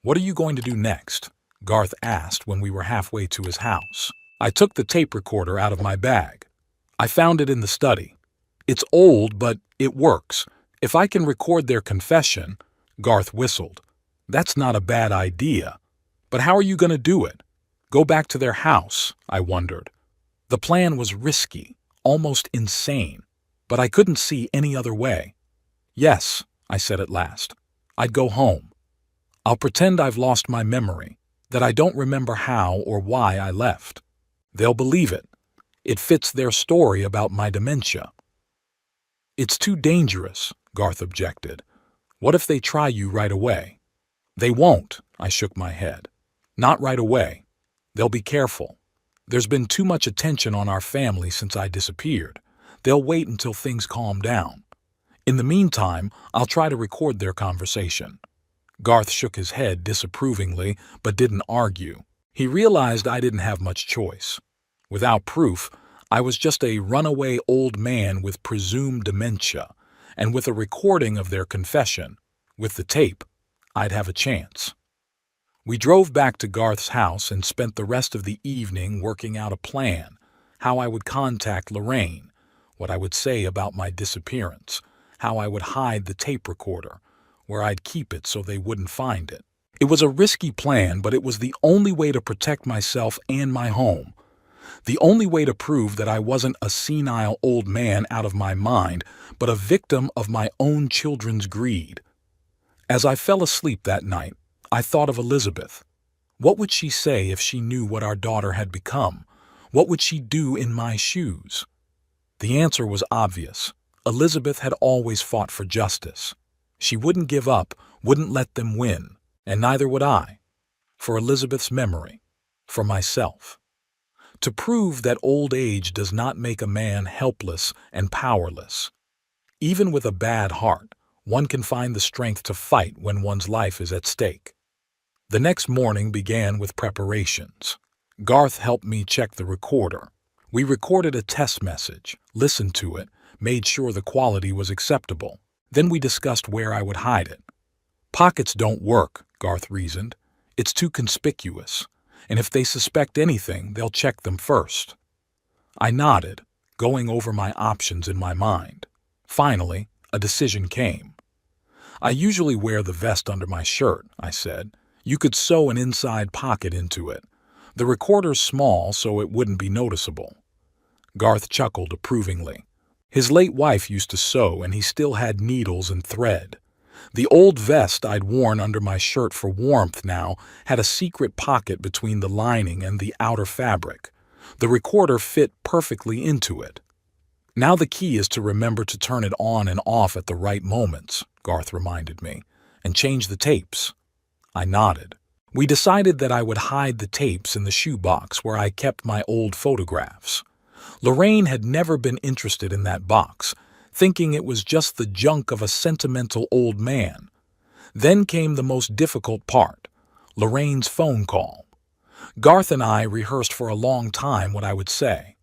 "What are you going to do next?" Garth asked when we were halfway to his house. I took the tape recorder out of my bag. "I found it in the study. It's old, but it works. If I can record their confession—" Garth whistled. "That's not a bad idea. But how are you going to do it? Go back to their house?" I wondered. The plan was risky, almost insane, but I couldn't see any other way. "Yes," I said at last. "I'd go home. I'll pretend I've lost my memory, that I don't remember how or why I left. They'll believe it. It fits their story about my dementia." "It's too dangerous," Garth objected. "What if they try you right away?" "They won't," I shook my head. "Not right away. They'll be careful. There's been too much attention on our family since I disappeared. They'll wait until things calm down. In the meantime, I'll try to record their conversation." Garth shook his head disapprovingly, but didn't argue. He realized I didn't have much choice. Without proof, I was just a runaway old man with presumed dementia, and with a recording of their confession, with the tape, I'd have a chance. We drove back to Garth's house and spent the rest of the evening working out a plan, how I would contact Lorraine, what I would say about my disappearance, how I would hide the tape recorder, where I'd keep it so they wouldn't find it. It was a risky plan, but it was the only way to protect myself and my home. The only way to prove that I wasn't a senile old man out of my mind, but a victim of my own children's greed. As I fell asleep that night, I thought of Elizabeth. What would she say if she knew what our daughter had become? What would she do in my shoes? The answer was obvious. Elizabeth had always fought for justice. She wouldn't give up, wouldn't let them win, and neither would I. For Elizabeth's memory, for myself. To prove that old age does not make a man helpless and powerless. Even with a bad heart, one can find the strength to fight when one's life is at stake. The next morning began with preparations. Garth helped me check the recorder. We recorded a test message, listened to it, made sure the quality was acceptable. Then we discussed where I would hide it. "Pockets don't work," Garth reasoned. "It's too conspicuous. and if they suspect anything, they'll check them first. I nodded, going over my options in my mind. Finally, a decision came. I usually wear the vest under my shirt, I said. You could sew an inside pocket into it. The recorder's small, so it wouldn't be noticeable. Garth chuckled approvingly. His late wife used to sew, and he still had needles and thread. The old vest I'd worn under my shirt for warmth now had a secret pocket between the lining and the outer fabric. The recorder fit perfectly into it. Now the key is to remember to turn it on and off at the right moments, Garth reminded me, and change the tapes. I nodded. We decided that I would hide the tapes in the shoebox where I kept my old photographs. Lorraine had never been interested in that box, thinking it was just the junk of a sentimental old man. Then came the most difficult part, Lorraine's phone call. Garth and I rehearsed for a long time what I would say.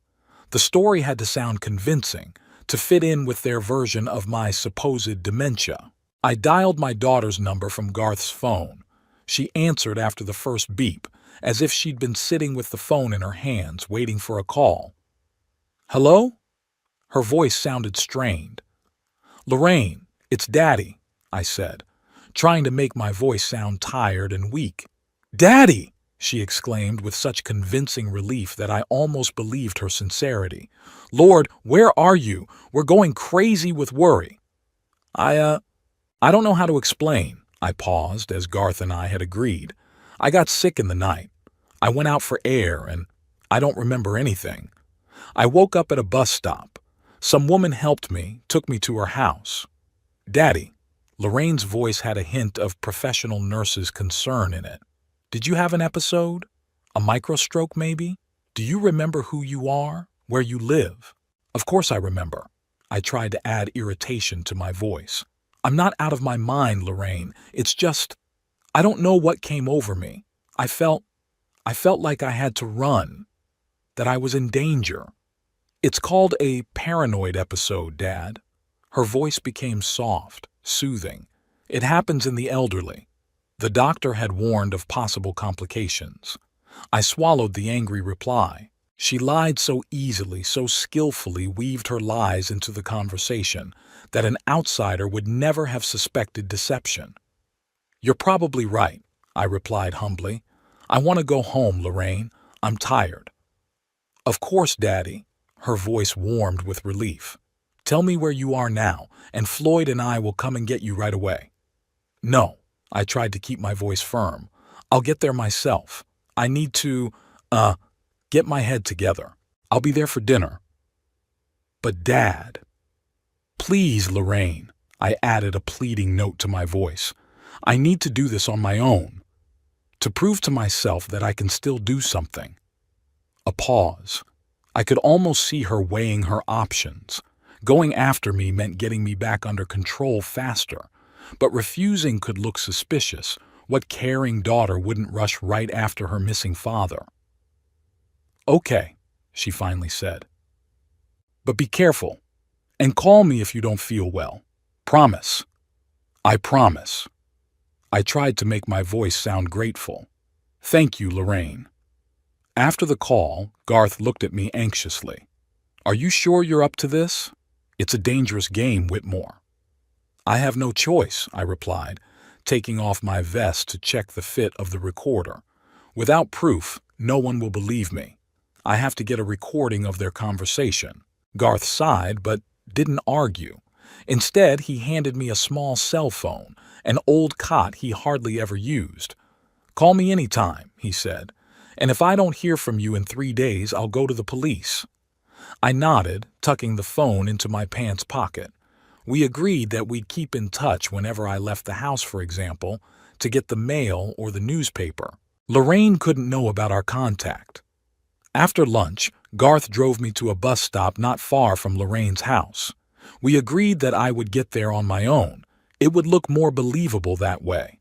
The story had to sound convincing, to fit in with their version of my supposed dementia. I dialed my daughter's number from Garth's phone. She answered after the first beep, as if she'd been sitting with the phone in her hands, waiting for a call. "Hello?" Her voice sounded strained. "Lorraine, it's Daddy," I said, trying to make my voice sound tired and weak. "Daddy!" she exclaimed with such convincing relief that I almost believed her sincerity. "Lord, where are you? We're going crazy with worry." I don't know how to explain," I paused as Garth and I had agreed. "I got sick in the night. I went out for air and I don't remember anything. I woke up at a bus stop. Some woman helped me, took me to her house." "Daddy," Lorraine's voice had a hint of professional nurse's concern in it. "Did you have an episode? A microstroke, maybe? Do you remember who you are? Where you live?" "Of course I remember." I tried to add irritation to my voice. "I'm not out of my mind, Lorraine. It's just, I don't know what came over me. I felt like I had to run, that I was in danger." "It's called a paranoid episode, Dad." Her voice became soft, soothing. "It happens in the elderly." The doctor had warned of possible complications. I swallowed the angry reply. She lied so easily, so skillfully weaved her lies into the conversation, that an outsider would never have suspected deception. "You're probably right," I replied humbly. "I want to go home, Lorraine. I'm tired." "Of course, Daddy." Her voice warmed with relief. "Tell me where you are now, and Floyd and I will come and get you right away." "No," I tried to keep my voice firm. "I'll get there myself. I need to, get my head together. I'll be there for dinner." "But Dad." "Please, Lorraine," I added a pleading note to my voice. "I need to do this on my own. To prove to myself that I can still do something." A pause. I could almost see her weighing her options. Going after me meant getting me back under control faster, but refusing could look suspicious. What caring daughter wouldn't rush right after her missing father? "Okay," she finally said. "But be careful, and call me if you don't feel well. Promise." "I promise." I tried to make my voice sound grateful. "Thank you, Lorraine." After the call, Garth looked at me anxiously. "Are you sure you're up to this? It's a dangerous game, Whitmore." "I have no choice," I replied, taking off my vest to check the fit of the recorder. "Without proof, no one will believe me. I have to get a recording of their conversation." Garth sighed, but didn't argue. Instead, he handed me a small cell phone, an old cot he hardly ever used. "Call me anytime," he said, "and if I don't hear from you in 3 days, I'll go to the police." I nodded, tucking the phone into my pants pocket. We agreed that we'd keep in touch whenever I left the house, for example, to get the mail or the newspaper. Lorraine couldn't know about our contact. After lunch, Garth drove me to a bus stop not far from Lorraine's house. We agreed that I would get there on my own. It would look more believable that way.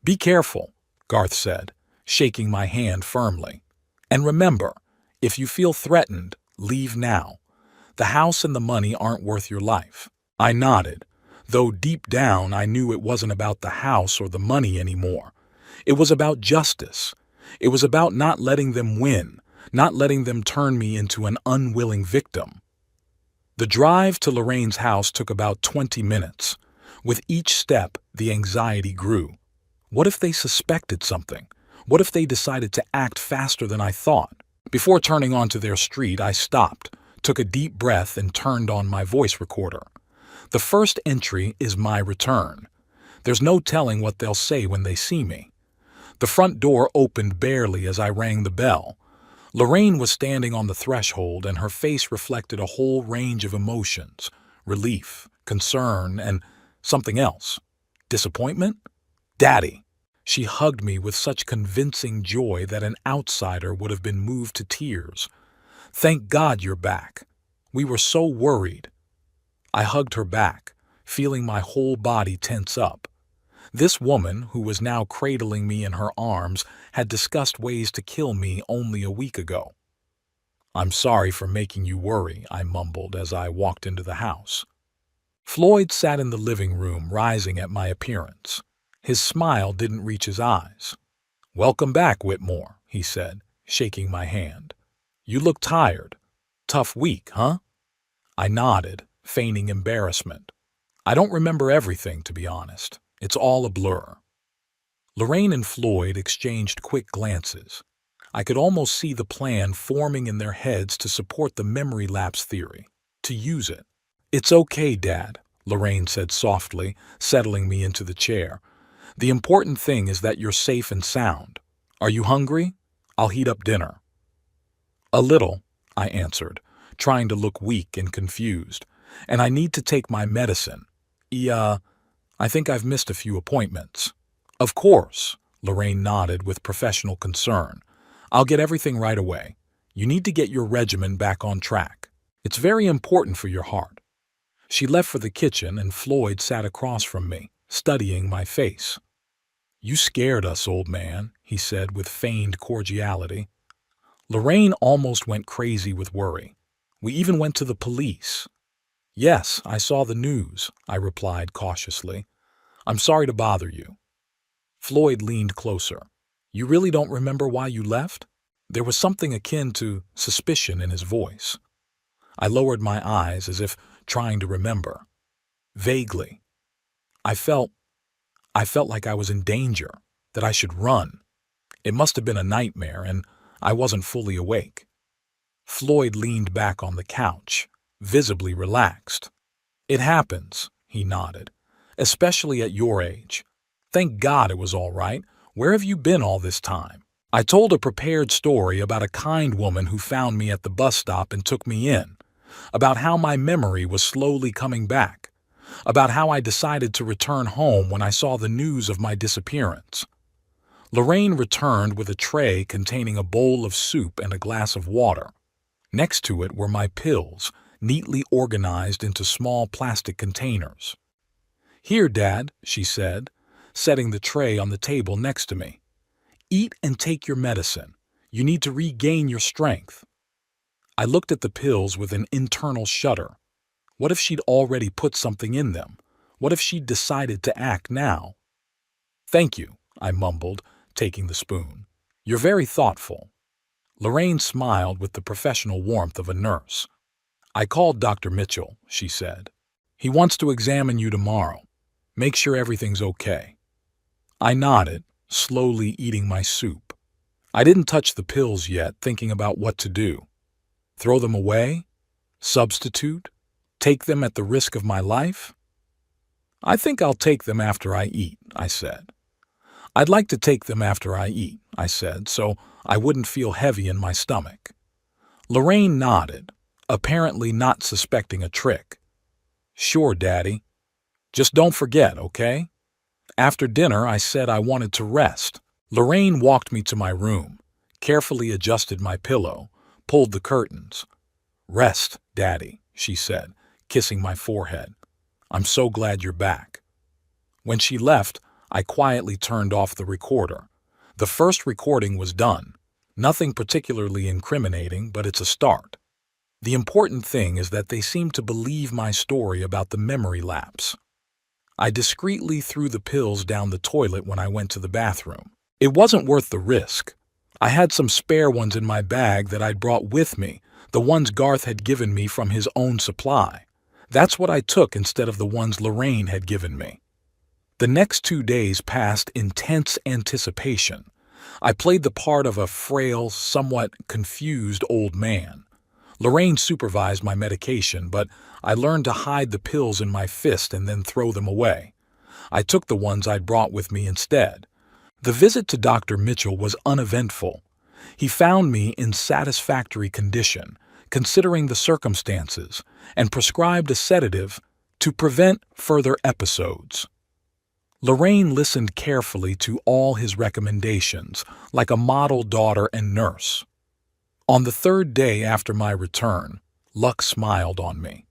"Be careful," Garth said, shaking my hand firmly. "And remember, if you feel threatened, leave now. The house and the money aren't worth your life." I nodded, though deep down I knew it wasn't about the house or the money anymore. It was about justice. It was about not letting them win, not letting them turn me into an unwilling victim. The drive to Lorraine's house took about 20 minutes. With each step, the anxiety grew. What if they suspected something? What if they decided to act faster than I thought? Before turning onto their street, I stopped, took a deep breath, and turned on my voice recorder. The first entry is my return. There's no telling what they'll say when they see me. The front door opened barely as I rang the bell. Lorraine was standing on the threshold, and her face reflected a whole range of emotions: relief, concern, and something else. Disappointment? Daddy! She hugged me with such convincing joy that an outsider would have been moved to tears. Thank God you're back. We were so worried. I hugged her back, feeling my whole body tense up. This woman, who was now cradling me in her arms, had discussed ways to kill me only a week ago. I'm sorry for making you worry, I mumbled as I walked into the house. Floyd sat in the living room, rising at my appearance. His smile didn't reach his eyes. "Welcome back, Whitmore," he said, shaking my hand. "You look tired. Tough week, huh?" I nodded, feigning embarrassment. I don't remember everything, to be honest. It's all a blur. Lorraine and Floyd exchanged quick glances. I could almost see the plan forming in their heads to support the memory lapse theory, to use it. "It's okay, Dad," Lorraine said softly, settling me into the chair. "The important thing is that you're safe and sound. Are you hungry? I'll heat up dinner." "A little," I answered, trying to look weak and confused. "And I need to take my medicine. I think I've missed a few appointments." "Of course," Lorraine nodded with professional concern. "I'll get everything right away. You need to get your regimen back on track. It's very important for your heart." She left for the kitchen, and Floyd sat across from me, studying my face. "You scared us, old man," he said with feigned cordiality. Lorraine almost went crazy with worry. "We even went to the police." "Yes, I saw the news," I replied cautiously. "I'm sorry to bother you." Floyd leaned closer. "You really don't remember why you left?" There was something akin to suspicion in his voice. I lowered my eyes as if trying to remember. Vaguely. I felt like I was in danger, that I should run. It must have been a nightmare, and I wasn't fully awake. Floyd leaned back on the couch, visibly relaxed. "It happens," he nodded, "especially at your age. Thank God it was all right. Where have you been all this time?" I told a prepared story about a kind woman who found me at the bus stop and took me in, about how my memory was slowly coming back, about how I decided to return home when I saw the news of my disappearance. Lorraine returned with a tray containing a bowl of soup and a glass of water. Next to it were my pills, neatly organized into small plastic containers. "Here, Dad," she said, setting the tray on the table next to me. "Eat and take your medicine. You need to regain your strength." I looked at the pills with an internal shudder. What if she'd already put something in them? What if she'd decided to act now? "Thank you," I mumbled, taking the spoon. "You're very thoughtful." Lorraine smiled with the professional warmth of a nurse. "I called Dr. Mitchell," she said. "He wants to examine you tomorrow. Make sure everything's okay." I nodded, slowly eating my soup. I didn't touch the pills yet, thinking about what to do. Throw them away? Substitute? Take them at the risk of my life? "I think I'll take them after I eat," I said. "I'd like to take them after I eat," I said, so I wouldn't feel heavy in my stomach. Lorraine nodded, apparently not suspecting a trick. "Sure, Daddy. Just don't forget, okay?" After dinner, I said I wanted to rest. Lorraine walked me to my room, carefully adjusted my pillow, pulled the curtains. "Rest, Daddy," she said, kissing my forehead. "I'm so glad you're back." When she left, I quietly turned off the recorder. The first recording was done. Nothing particularly incriminating, but it's a start. The important thing is that they seem to believe my story about the memory lapse. I discreetly threw the pills down the toilet when I went to the bathroom. It wasn't worth the risk. I had some spare ones in my bag that I'd brought with me, the ones Garth had given me from his own supply. That's what I took instead of the ones Lorraine had given me. The next 2 days passed in tense anticipation. I played the part of a frail, somewhat confused old man. Lorraine supervised my medication, but I learned to hide the pills in my fist and then throw them away. I took the ones I'd brought with me instead. The visit to Dr. Mitchell was uneventful. He found me in satisfactory condition, considering the circumstances, and prescribed a sedative to prevent further episodes. Lorraine listened carefully to all his recommendations, like a model daughter and nurse. On the 3rd day after my return, luck smiled on me.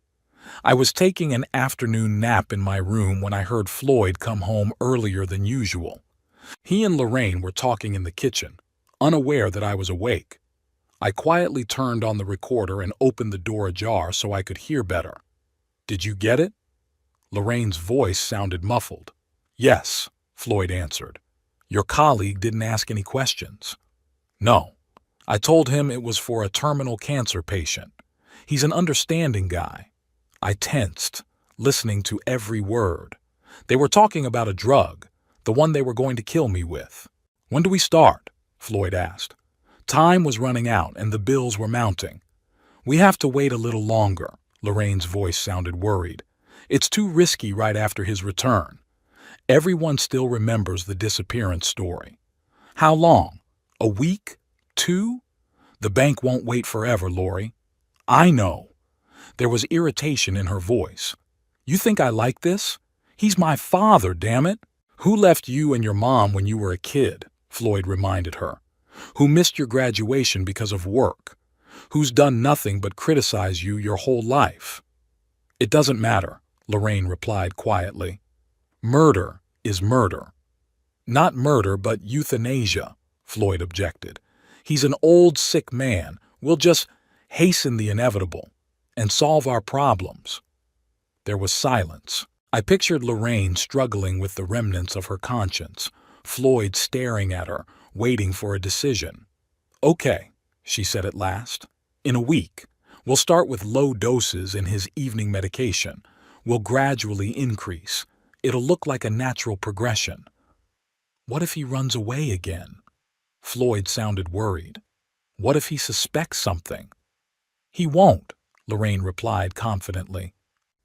I was taking an afternoon nap in my room when I heard Floyd come home earlier than usual. He and Lorraine were talking in the kitchen, unaware that I was awake. I quietly turned on the recorder and opened the door ajar so I could hear better. "Did you get it?" Lorraine's voice sounded muffled. "Yes," Floyd answered. "Your colleague didn't ask any questions." "No. I told him it was for a terminal cancer patient. He's an understanding guy." I tensed, listening to every word. They were talking about a drug, the one they were going to kill me with. "When do we start?" Floyd asked. Time was running out and the bills were mounting. "We have to wait a little longer," Lorraine's voice sounded worried. "It's too risky right after his return. Everyone still remembers the disappearance story." "How long? A week? 2? The bank won't wait forever, Lori." "I know." There was irritation in her voice. "You think I like this? He's my father, damn it." "Who left you and your mom when you were a kid?" Floyd reminded her. "Who missed your graduation because of work? Who's done nothing but criticize you your whole life?" "It doesn't matter," Lorraine replied quietly. "Murder is murder." "Not murder, but euthanasia," Floyd objected. "He's an old, sick man. We'll just hasten the inevitable and solve our problems." There was silence. I pictured Lorraine struggling with the remnants of her conscience, Floyd staring at her, waiting for a decision. "Okay," she said at last. "In a week. We'll start with low doses in his evening medication. We'll gradually increase. It'll look like a natural progression." "What if he runs away again?" Floyd sounded worried. "What if he suspects something?" "He won't," Lorraine replied confidently.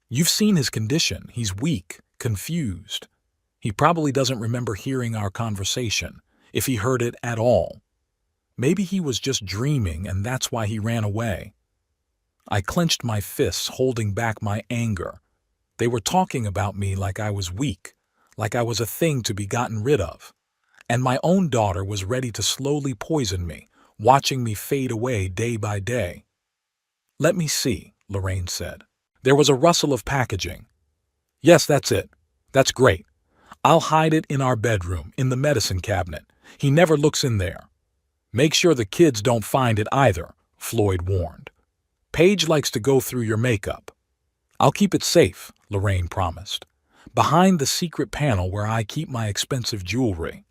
"You've seen his condition. He's weak, confused. He probably doesn't remember hearing our conversation, if he heard it at all. Maybe he was just dreaming and that's why he ran away." I clenched my fists, holding back my anger. They were talking about me like I was weak, like I was a thing to be gotten rid of. And my own daughter was ready to slowly poison me, watching me fade away day by day. "Let me see," Lorraine said. There was a rustle of packaging. "Yes, that's it. That's great. I'll hide it in our bedroom, in the medicine cabinet. He never looks in there." "Make sure the kids don't find it either," Floyd warned. "Paige likes to go through your makeup." "I'll keep it safe," Lorraine promised, "behind the secret panel where I keep my expensive jewelry."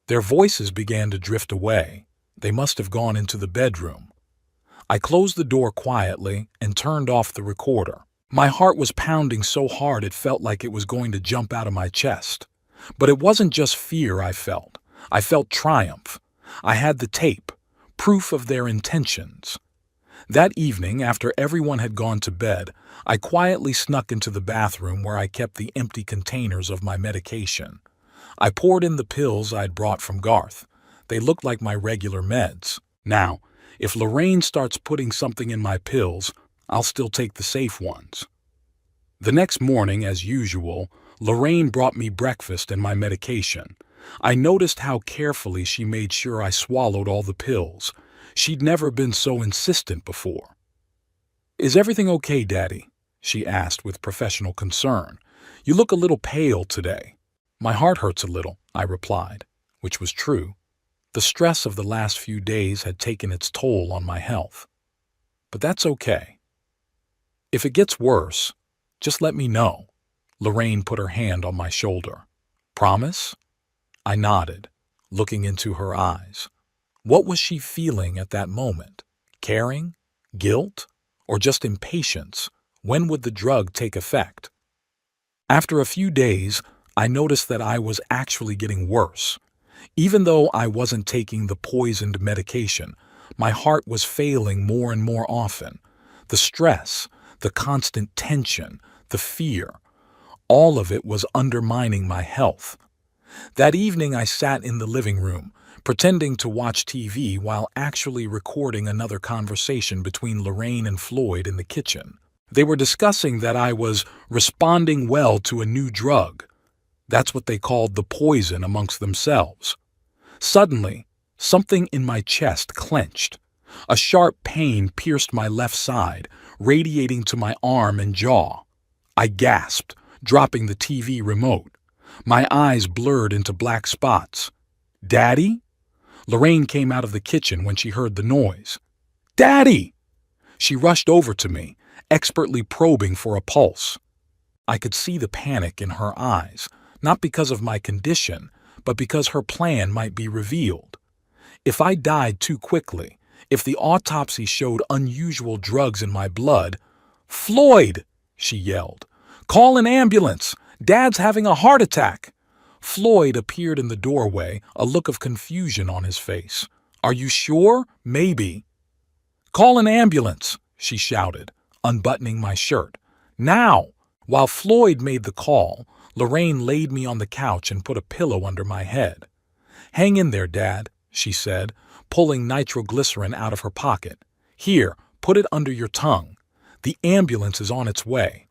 Their voices began to drift away. They must have gone into the bedroom. I closed the door quietly and turned off the recorder. My heart was pounding so hard it felt like it was going to jump out of my chest. But it wasn't just fear I felt. I felt triumph. I had the tape, proof of their intentions. That evening, after everyone had gone to bed, I quietly snuck into the bathroom where I kept the empty containers of my medication. I poured in the pills I'd brought from Garth. They looked like my regular meds. Now, if Lorraine starts putting something in my pills, I'll still take the safe ones. The next morning, as usual, Lorraine brought me breakfast and my medication. I noticed how carefully she made sure I swallowed all the pills. She'd never been so insistent before. "Is everything okay, Daddy?" she asked with professional concern. "You look a little pale today." "My heart hurts a little," I replied, which was true. The stress of the last few days had taken its toll on my health. "But that's okay. If it gets worse, just let me know." Lorraine put her hand on my shoulder. "Promise?" I nodded, looking into her eyes. What was she feeling at that moment? Caring? Guilt? Or just impatience? When would the drug take effect? After a few days, I noticed that I was actually getting worse. Even though I wasn't taking the poisoned medication, my heart was failing more and more often. The stress, the constant tension, the fear, all of it was undermining my health. That evening I sat in the living room, pretending to watch TV while actually recording another conversation between Lorraine and Floyd in the kitchen. They were discussing that I was responding well to a new drug. That's what they called the poison amongst themselves. Suddenly, something in my chest clenched. A sharp pain pierced my left side, radiating to my arm and jaw. I gasped, dropping the TV remote. My eyes blurred into black spots. "Daddy?" Lorraine came out of the kitchen when she heard the noise. "Daddy!" She rushed over to me, expertly probing for a pulse. I could see the panic in her eyes, not because of my condition, but because her plan might be revealed. If I died too quickly, if the autopsy showed unusual drugs in my blood— "Floyd!" she yelled. "Call an ambulance! Dad's having a heart attack!" Floyd appeared in the doorway, a look of confusion on his face. "Are you sure? Maybe." "Call an ambulance!" she shouted, unbuttoning my shirt. "Now!" While Floyd made the call, Lorraine laid me on the couch and put a pillow under my head. "Hang in there, Dad," she said, pulling nitroglycerin out of her pocket. "Here, put it under your tongue. The ambulance is on its way."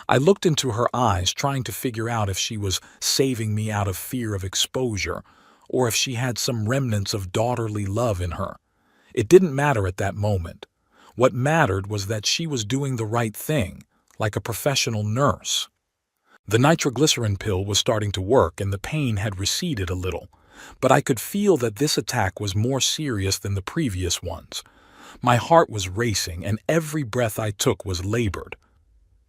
I looked into her eyes, trying to figure out if she was saving me out of fear of exposure, or if she had some remnants of daughterly love in her. It didn't matter at that moment. What mattered was that she was doing the right thing, like a professional nurse. The nitroglycerin pill was starting to work and the pain had receded a little, but I could feel that this attack was more serious than the previous ones. My heart was racing and every breath I took was labored.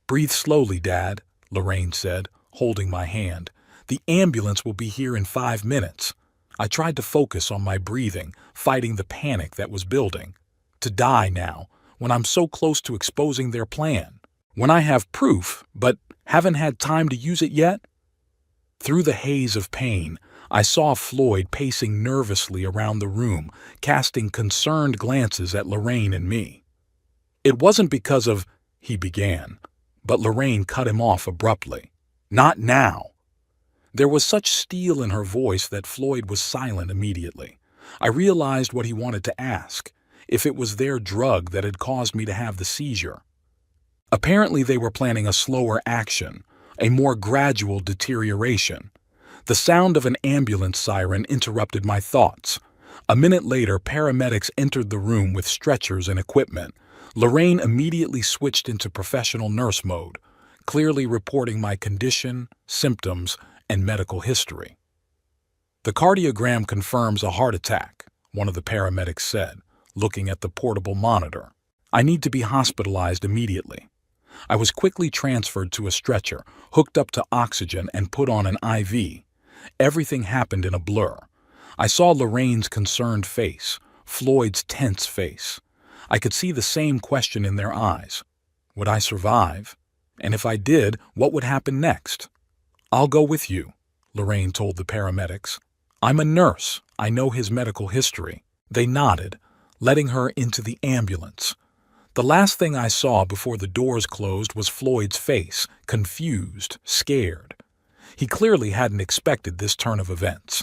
"Breathe slowly, Dad," Lorraine said, holding my hand. "The ambulance will be here in 5 minutes." I tried to focus on my breathing, fighting the panic that was building. To die now, when I'm so close to exposing their plan. When I have proof, but haven't had time to use it yet? Through the haze of pain, I saw Floyd pacing nervously around the room, casting concerned glances at Lorraine and me. "It wasn't because of—" he began, but Lorraine cut him off abruptly. "Not now." There was such steel in her voice that Floyd was silent immediately. I realized what he wanted to ask, if it was their drug that had caused me to have the seizure. Apparently they were planning a slower action, a more gradual deterioration. The sound of an ambulance siren interrupted my thoughts. A minute later, paramedics entered the room with stretchers and equipment. Lorraine immediately switched into professional nurse mode, clearly reporting my condition, symptoms, and medical history. "The cardiogram confirms a heart attack," one of the paramedics said, looking at the portable monitor. "I need to be hospitalized immediately." I was quickly transferred to a stretcher, hooked up to oxygen, and put on an IV. Everything happened in a blur. I saw Lorraine's concerned face, Floyd's tense face. I could see the same question in their eyes. Would I survive? And if I did, what would happen next? "I'll go with you," Lorraine told the paramedics. "I'm a nurse. I know his medical history." They nodded, letting her into the ambulance. The last thing I saw before the doors closed was Floyd's face, confused, scared. He clearly hadn't expected this turn of events.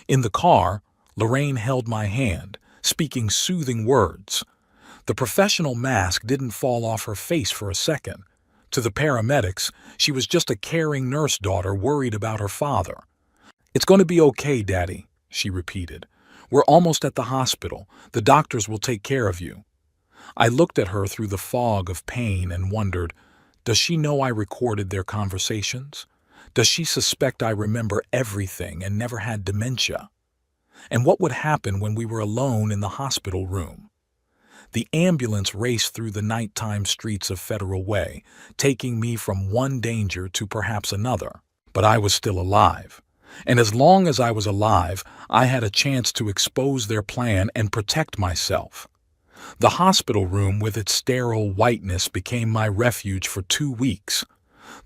In the car, Lorraine held my hand, speaking soothing words. The professional mask didn't fall off her face for a second. To the paramedics, she was just a caring nurse daughter worried about her father. "It's going to be okay, Daddy," she repeated. "We're almost at the hospital. The doctors will take care of you." I looked at her through the fog of pain and wondered, does she know I recorded their conversations? Does she suspect I remember everything and never had dementia? And what would happen when we were alone in the hospital room? The ambulance raced through the nighttime streets of Federal Way, taking me from one danger to perhaps another. But I was still alive. And as long as I was alive, I had a chance to expose their plan and protect myself. The hospital room with its sterile whiteness became my refuge for 2 weeks.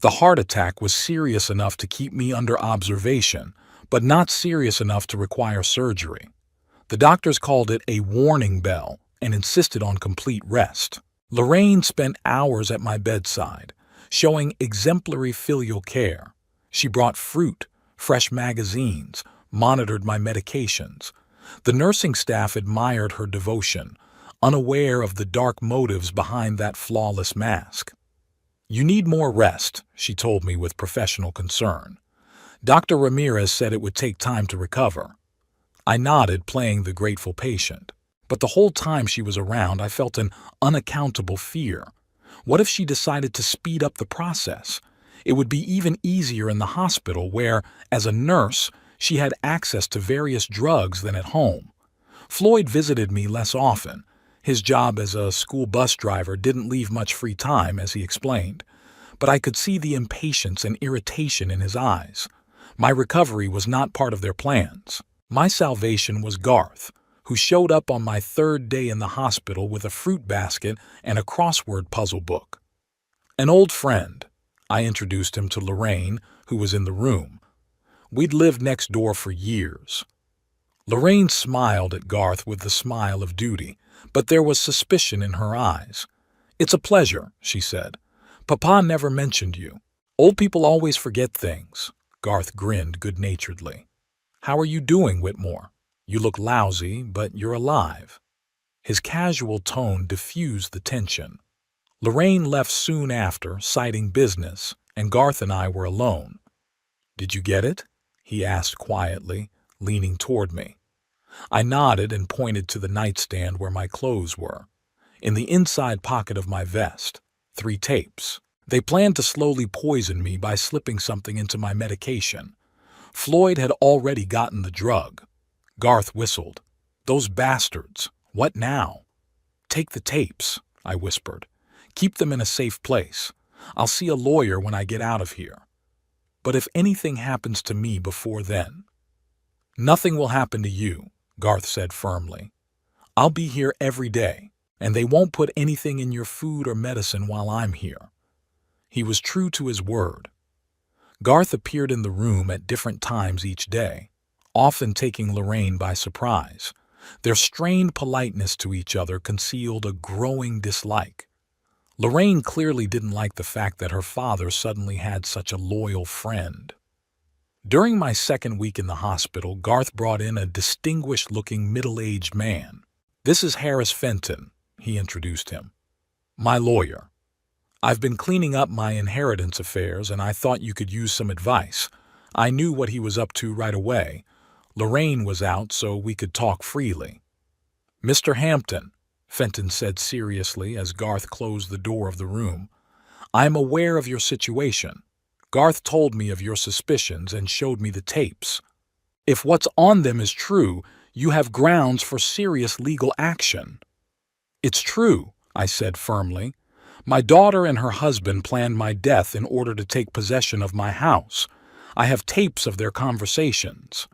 The heart attack was serious enough to keep me under observation, but not serious enough to require surgery. The doctors called it a warning bell and insisted on complete rest. Lorraine spent hours at my bedside, showing exemplary filial care. She brought fruit, fresh magazines, monitored my medications. The nursing staff admired her devotion, unaware of the dark motives behind that flawless mask. "You need more rest," she told me with professional concern. "Dr. Ramirez said it would take time to recover." I nodded, playing the grateful patient. But the whole time she was around, I felt an unaccountable fear. What if she decided to speed up the process? It would be even easier in the hospital where, as a nurse, she had access to various drugs than at home. Floyd visited me less often. His job as a school bus driver didn't leave much free time, as he explained. But I could see the impatience and irritation in his eyes. My recovery was not part of their plans. My salvation was Garth, who showed up on my 3rd day in the hospital with a fruit basket and a crossword puzzle book. An old friend. I introduced him to Lorraine, who was in the room. We'd lived next door for years. Lorraine smiled at Garth with the smile of duty, but there was suspicion in her eyes. "It's a pleasure," she said. "Papa never mentioned you. Old people always forget things." Garth grinned good-naturedly. "How are you doing, Whitmore? You look lousy, but you're alive." His casual tone diffused the tension. Lorraine left soon after, citing business, and Garth and I were alone. "Did you get it?" he asked quietly, leaning toward me. I nodded and pointed to the nightstand where my clothes were. In the inside pocket of my vest, 3 tapes. They planned to slowly poison me by slipping something into my medication. Floyd had already gotten the drug. Garth whistled. "Those bastards. What now?" "Take the tapes," I whispered. "Keep them in a safe place. I'll see a lawyer when I get out of here. But if anything happens to me before then—" "Nothing will happen to you," Garth said firmly. "I'll be here every day, and they won't put anything in your food or medicine while I'm here." He was true to his word. Garth appeared in the room at different times each day, often taking Lorraine by surprise. Their strained politeness to each other concealed a growing dislike. Lorraine clearly didn't like the fact that her father suddenly had such a loyal friend. During my 2nd week in the hospital, Garth brought in a distinguished-looking middle-aged man. "This is Harris Fenton," he introduced him. "My lawyer. I've been cleaning up my inheritance affairs, and I thought you could use some advice. I knew what he was up to right away. Lorraine was out, so we could talk freely." "Mr. Hampton," Fenton said seriously as Garth closed the door of the room, "I am aware of your situation. Garth told me of your suspicions and showed me the tapes. If what's on them is true, you have grounds for serious legal action." "It's true," I said firmly. "My daughter and her husband planned my death in order to take possession of my house. I have tapes of their conversations."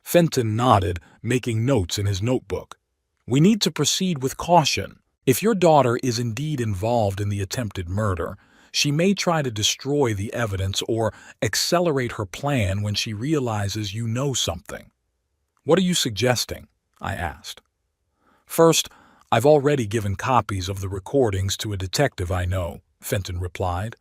Fenton nodded, making notes in his notebook. "We need to proceed with caution. If your daughter is indeed involved in the attempted murder, she may try to destroy the evidence or accelerate her plan when she realizes you know something." "What are you suggesting?" I asked. "First, I've already given copies of the recordings to a detective I know," Fenton replied.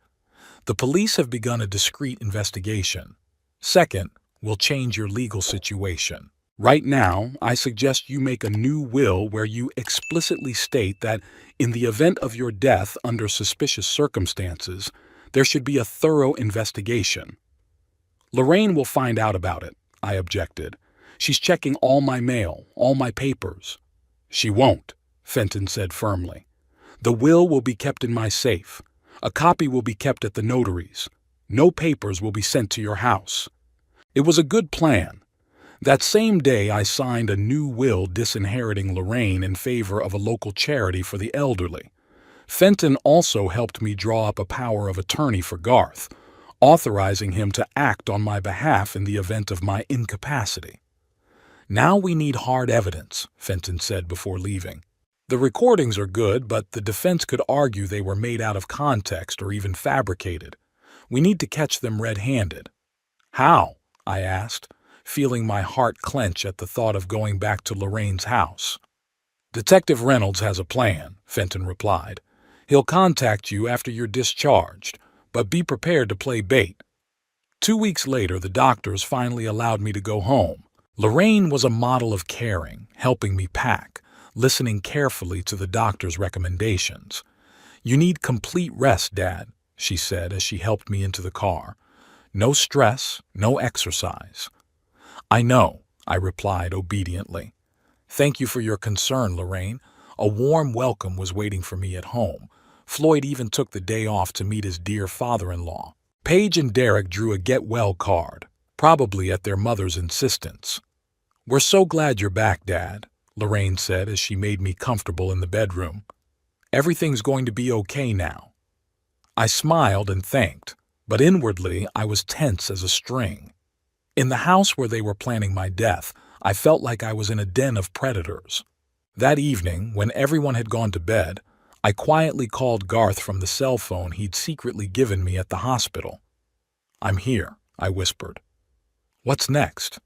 "The police have begun a discreet investigation. Second, we'll change your legal situation. Right now, I suggest you make a new will where you explicitly state that in the event of your death under suspicious circumstances, there should be a thorough investigation." "Lorraine will find out about it," I objected. "She's checking all my mail, all my papers." "She won't," Fenton said firmly. "The will be kept in my safe. A copy will be kept at the notary's. No papers will be sent to your house." It was a good plan. That same day, I signed a new will disinheriting Lorraine in favor of a local charity for the elderly. Fenton also helped me draw up a power of attorney for Garth, authorizing him to act on my behalf in the event of my incapacity. "Now we need hard evidence," Fenton said before leaving. "The recordings are good, but the defense could argue they were made out of context or even fabricated. We need to catch them red-handed." "How?" I asked, feeling my heart clench at the thought of going back to Lorraine's house. "Detective Reynolds has a plan," Fenton replied. "He'll contact you after you're discharged, but be prepared to play bait." 2 weeks later, the doctors finally allowed me to go home. Lorraine was a model of caring, helping me pack, listening carefully to the doctor's recommendations. "You need complete rest, Dad," she said as she helped me into the car. "No stress, no exercise." "I know," I replied obediently. "Thank you for your concern, Lorraine." A warm welcome was waiting for me at home. Floyd even took the day off to meet his dear father-in-law. Paige and Derek drew a get-well card, probably at their mother's insistence. "We're so glad you're back, Dad," Lorraine said as she made me comfortable in the bedroom. "Everything's going to be okay now." I smiled and thanked, but inwardly I was tense as a string. In the house where they were planning my death, I felt like I was in a den of predators. That evening, when everyone had gone to bed, I quietly called Garth from the cell phone he'd secretly given me at the hospital. "I'm here," I whispered. "What's next?"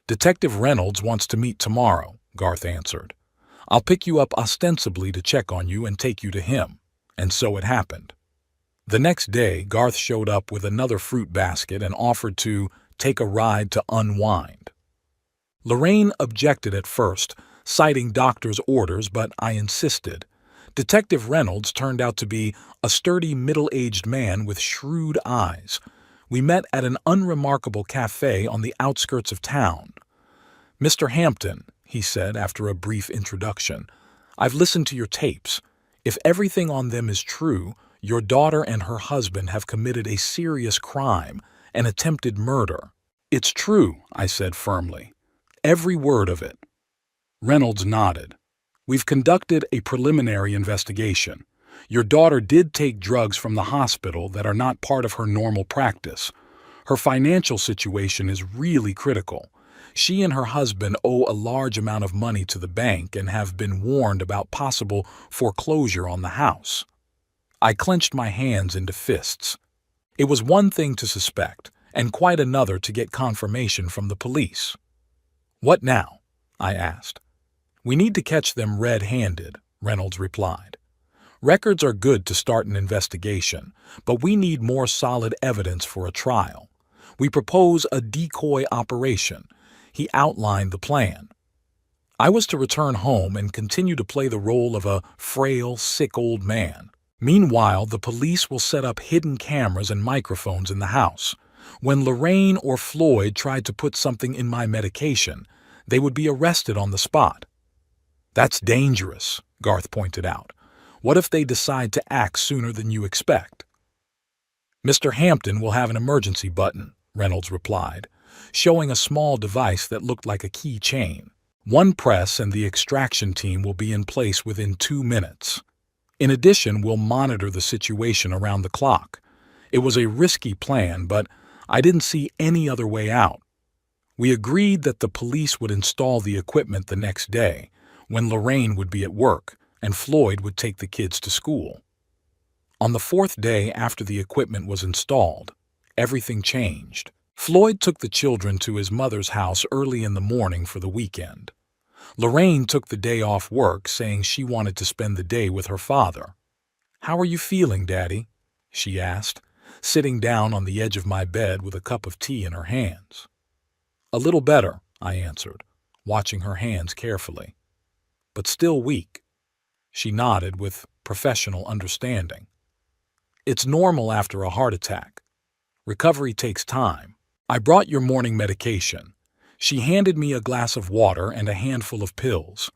"Detective Reynolds wants to meet tomorrow," Garth answered. "I'll pick you up ostensibly to check on you and take you to him." And so it happened. The next day, Garth showed up with another fruit basket and offered to take a ride to unwind. Lorraine objected at first, citing doctor's orders, but I insisted. Detective Reynolds turned out to be a sturdy middle-aged man with shrewd eyes. We met at an unremarkable cafe on the outskirts of town. "Mr. Hampton," he said after a brief introduction, "I've listened to your tapes. If everything on them is true, your daughter and her husband have committed a serious crime, an attempted murder." "It's true," I said firmly. "Every word of it." Reynolds nodded. "We've conducted a preliminary investigation. Your daughter did take drugs from the hospital that are not part of her normal practice. Her financial situation is really critical. She and her husband owe a large amount of money to the bank and have been warned about possible foreclosure on the house." I clenched my hands into fists. It was one thing to suspect, and quite another to get confirmation from the police. "What now?" I asked. "We need to catch them red-handed," Reynolds replied. "Records are good to start an investigation, but we need more solid evidence for a trial. We propose a decoy operation." He outlined the plan. I was to return home and continue to play the role of a frail, sick old man. Meanwhile, the police will set up hidden cameras and microphones in the house. When Lorraine or Floyd tried to put something in my medication, they would be arrested on the spot. "That's dangerous," Garth pointed out. "What if they decide to act sooner than you expect?" "Mr. Hampton will have an emergency button," Reynolds replied, showing a small device that looked like a keychain. "One press and the extraction team will be in place within 2 minutes. In addition, we'll monitor the situation around the clock." It was a risky plan, but I didn't see any other way out. We agreed that the police would install the equipment the next day, when Lorraine would be at work and Floyd would take the kids to school. On the 4th day after the equipment was installed, everything changed. Floyd took the children to his mother's house early in the morning for the weekend. Lorraine took the day off work, saying she wanted to spend the day with her father. "How are you feeling, Daddy?" she asked, sitting down on the edge of my bed with a cup of tea in her hands. "A little better," I answered, watching her hands carefully. "But still weak." She nodded with professional understanding. "It's normal after a heart attack. Recovery takes time. I brought your morning medication." She handed me a glass of water and a handful of pills.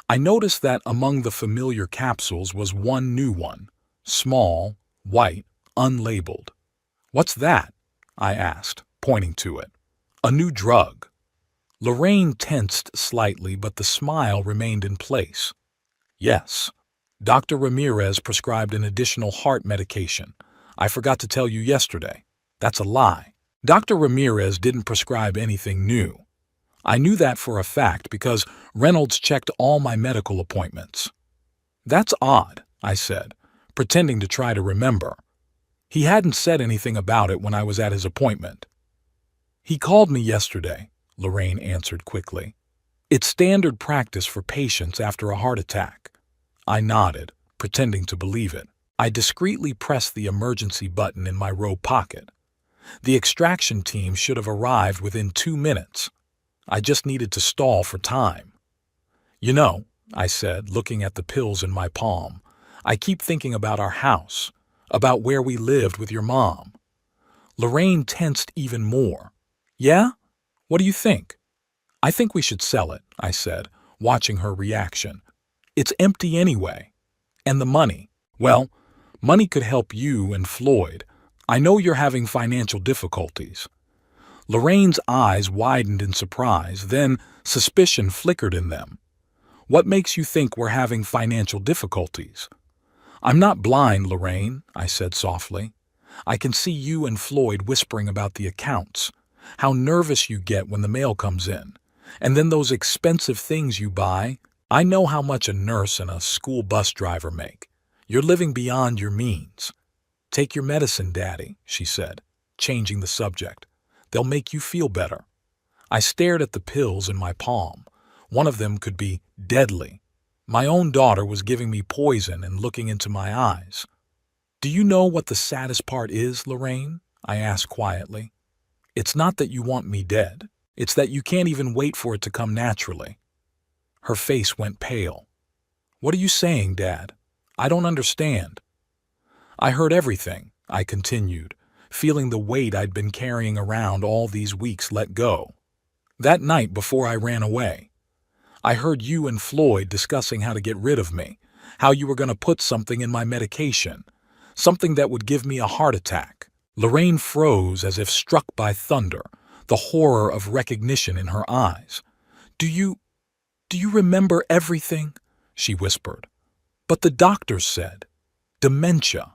I noticed that among the familiar capsules was one new one, small, white, unlabeled. "What's that?" I asked, pointing to it. "A new drug." Lorraine tensed slightly, but the smile remained in place. "Yes. Dr. Ramirez prescribed an additional heart medication. I forgot to tell you yesterday." That's a lie. Dr. Ramirez didn't prescribe anything new. I knew that for a fact because Reynolds checked all my medical appointments. That's odd, I said, pretending to try to remember. He hadn't said anything about it when I was at his appointment. He called me yesterday, Lorraine answered quickly. It's standard practice for patients after a heart attack. I nodded, pretending to believe it. I discreetly pressed the emergency button in my robe pocket. The extraction team should have arrived within 2 minutes. I just needed to stall for time. You know, I said, looking at the pills in my palm, I keep thinking about our house, about where we lived with your mom. Lorraine tensed even more. Yeah? What do you think? I think we should sell it, I said, watching her reaction. It's empty anyway. And the money? Well, money could help you and Floyd. I know you're having financial difficulties. Lorraine's eyes widened in surprise, then suspicion flickered in them. What makes you think we're having financial difficulties? I'm not blind, Lorraine, I said softly. I can see you and Floyd whispering about the accounts, how nervous you get when the mail comes in, and then those expensive things you buy. I know how much a nurse and a school bus driver make. You're living beyond your means. Take your medicine, Daddy, she said, changing the subject. They'll make you feel better. I stared at the pills in my palm. One of them could be deadly. My own daughter was giving me poison and looking into my eyes. Do you know what the saddest part is, Lorraine? I asked quietly. It's not that you want me dead. It's that you can't even wait for it to come naturally. Her face went pale. What are you saying, Dad? I don't understand. I heard everything, I continued, feeling the weight I'd been carrying around all these weeks let go. That night before I ran away, I heard you and Floyd discussing how to get rid of me, how you were going to put something in my medication, something that would give me a heart attack. Lorraine froze as if struck by thunder, the horror of recognition in her eyes. Do you remember everything? She whispered. But the doctor said, dementia.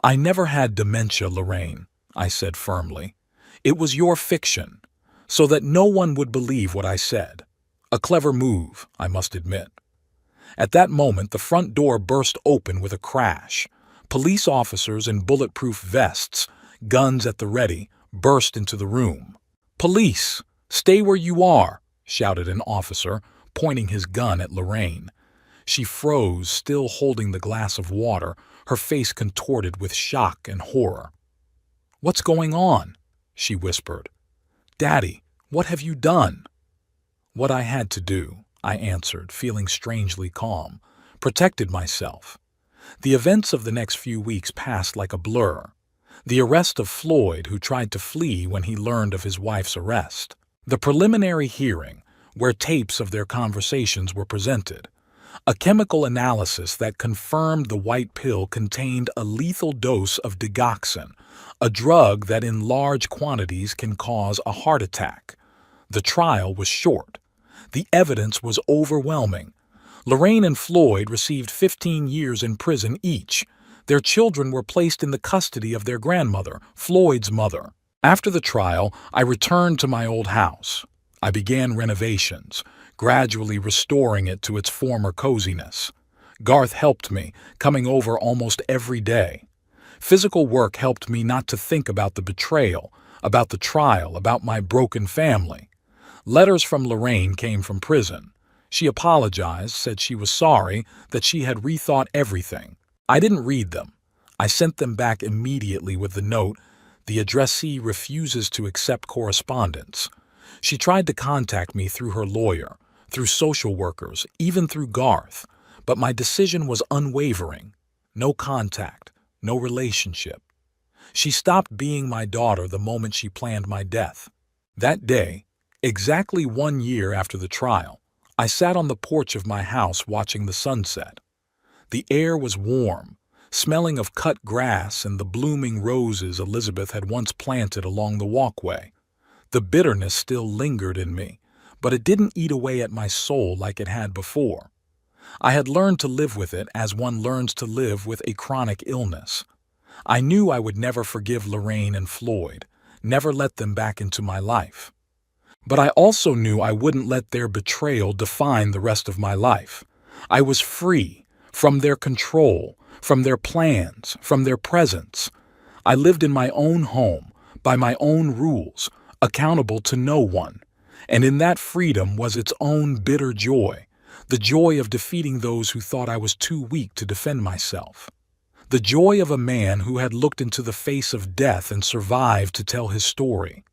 I never had dementia, Lorraine, I said firmly. It was your fiction, so that no one would believe what I said. A clever move, I must admit. At that moment, the front door burst open with a crash. Police officers in bulletproof vests, guns at the ready, burst into the room. Police, stay where you are, shouted an officer, pointing his gun at Lorraine. She froze, still holding the glass of water, her face contorted with shock and horror. What's going on? She whispered. Daddy, what have you done? What I had to do, I answered, feeling strangely calm, protected myself. The events of the next few weeks passed like a blur. The arrest of Floyd, who tried to flee when he learned of his wife's arrest. The preliminary hearing, where tapes of their conversations were presented. A chemical analysis that confirmed the white pill contained a lethal dose of digoxin, a drug that in large quantities can cause a heart attack. The trial was short. The evidence was overwhelming. Lorraine and Floyd received 15 years in prison each. Their children were placed in the custody of their grandmother, Floyd's mother. After the trial, I returned to my old house. I began renovations, gradually restoring it to its former coziness. Garth helped me, coming over almost every day. Physical work helped me not to think about the betrayal, about the trial, about my broken family. Letters from Lorraine came from prison. She apologized, said she was sorry, that she had rethought everything. I didn't read them. I sent them back immediately with the note, "The addressee refuses to accept correspondence." She tried to contact me through her lawyer, through social workers, even through Garth, but my decision was unwavering. No contact, no relationship. She stopped being my daughter the moment she planned my death. That day, exactly 1 year after the trial, I sat on the porch of my house watching the sunset. The air was warm, smelling of cut grass and the blooming roses Elizabeth had once planted along the walkway. The bitterness still lingered in me, but it didn't eat away at my soul like it had before. I had learned to live with it as one learns to live with a chronic illness. I knew I would never forgive Lorraine and Floyd, never let them back into my life. But I also knew I wouldn't let their betrayal define the rest of my life. I was free from their control, from their plans, from their presence. I lived in my own home, by my own rules, accountable to no one. And in that freedom was its own bitter joy, the joy of defeating those who thought I was too weak to defend myself. The joy of a man who had looked into the face of death and survived to tell his story.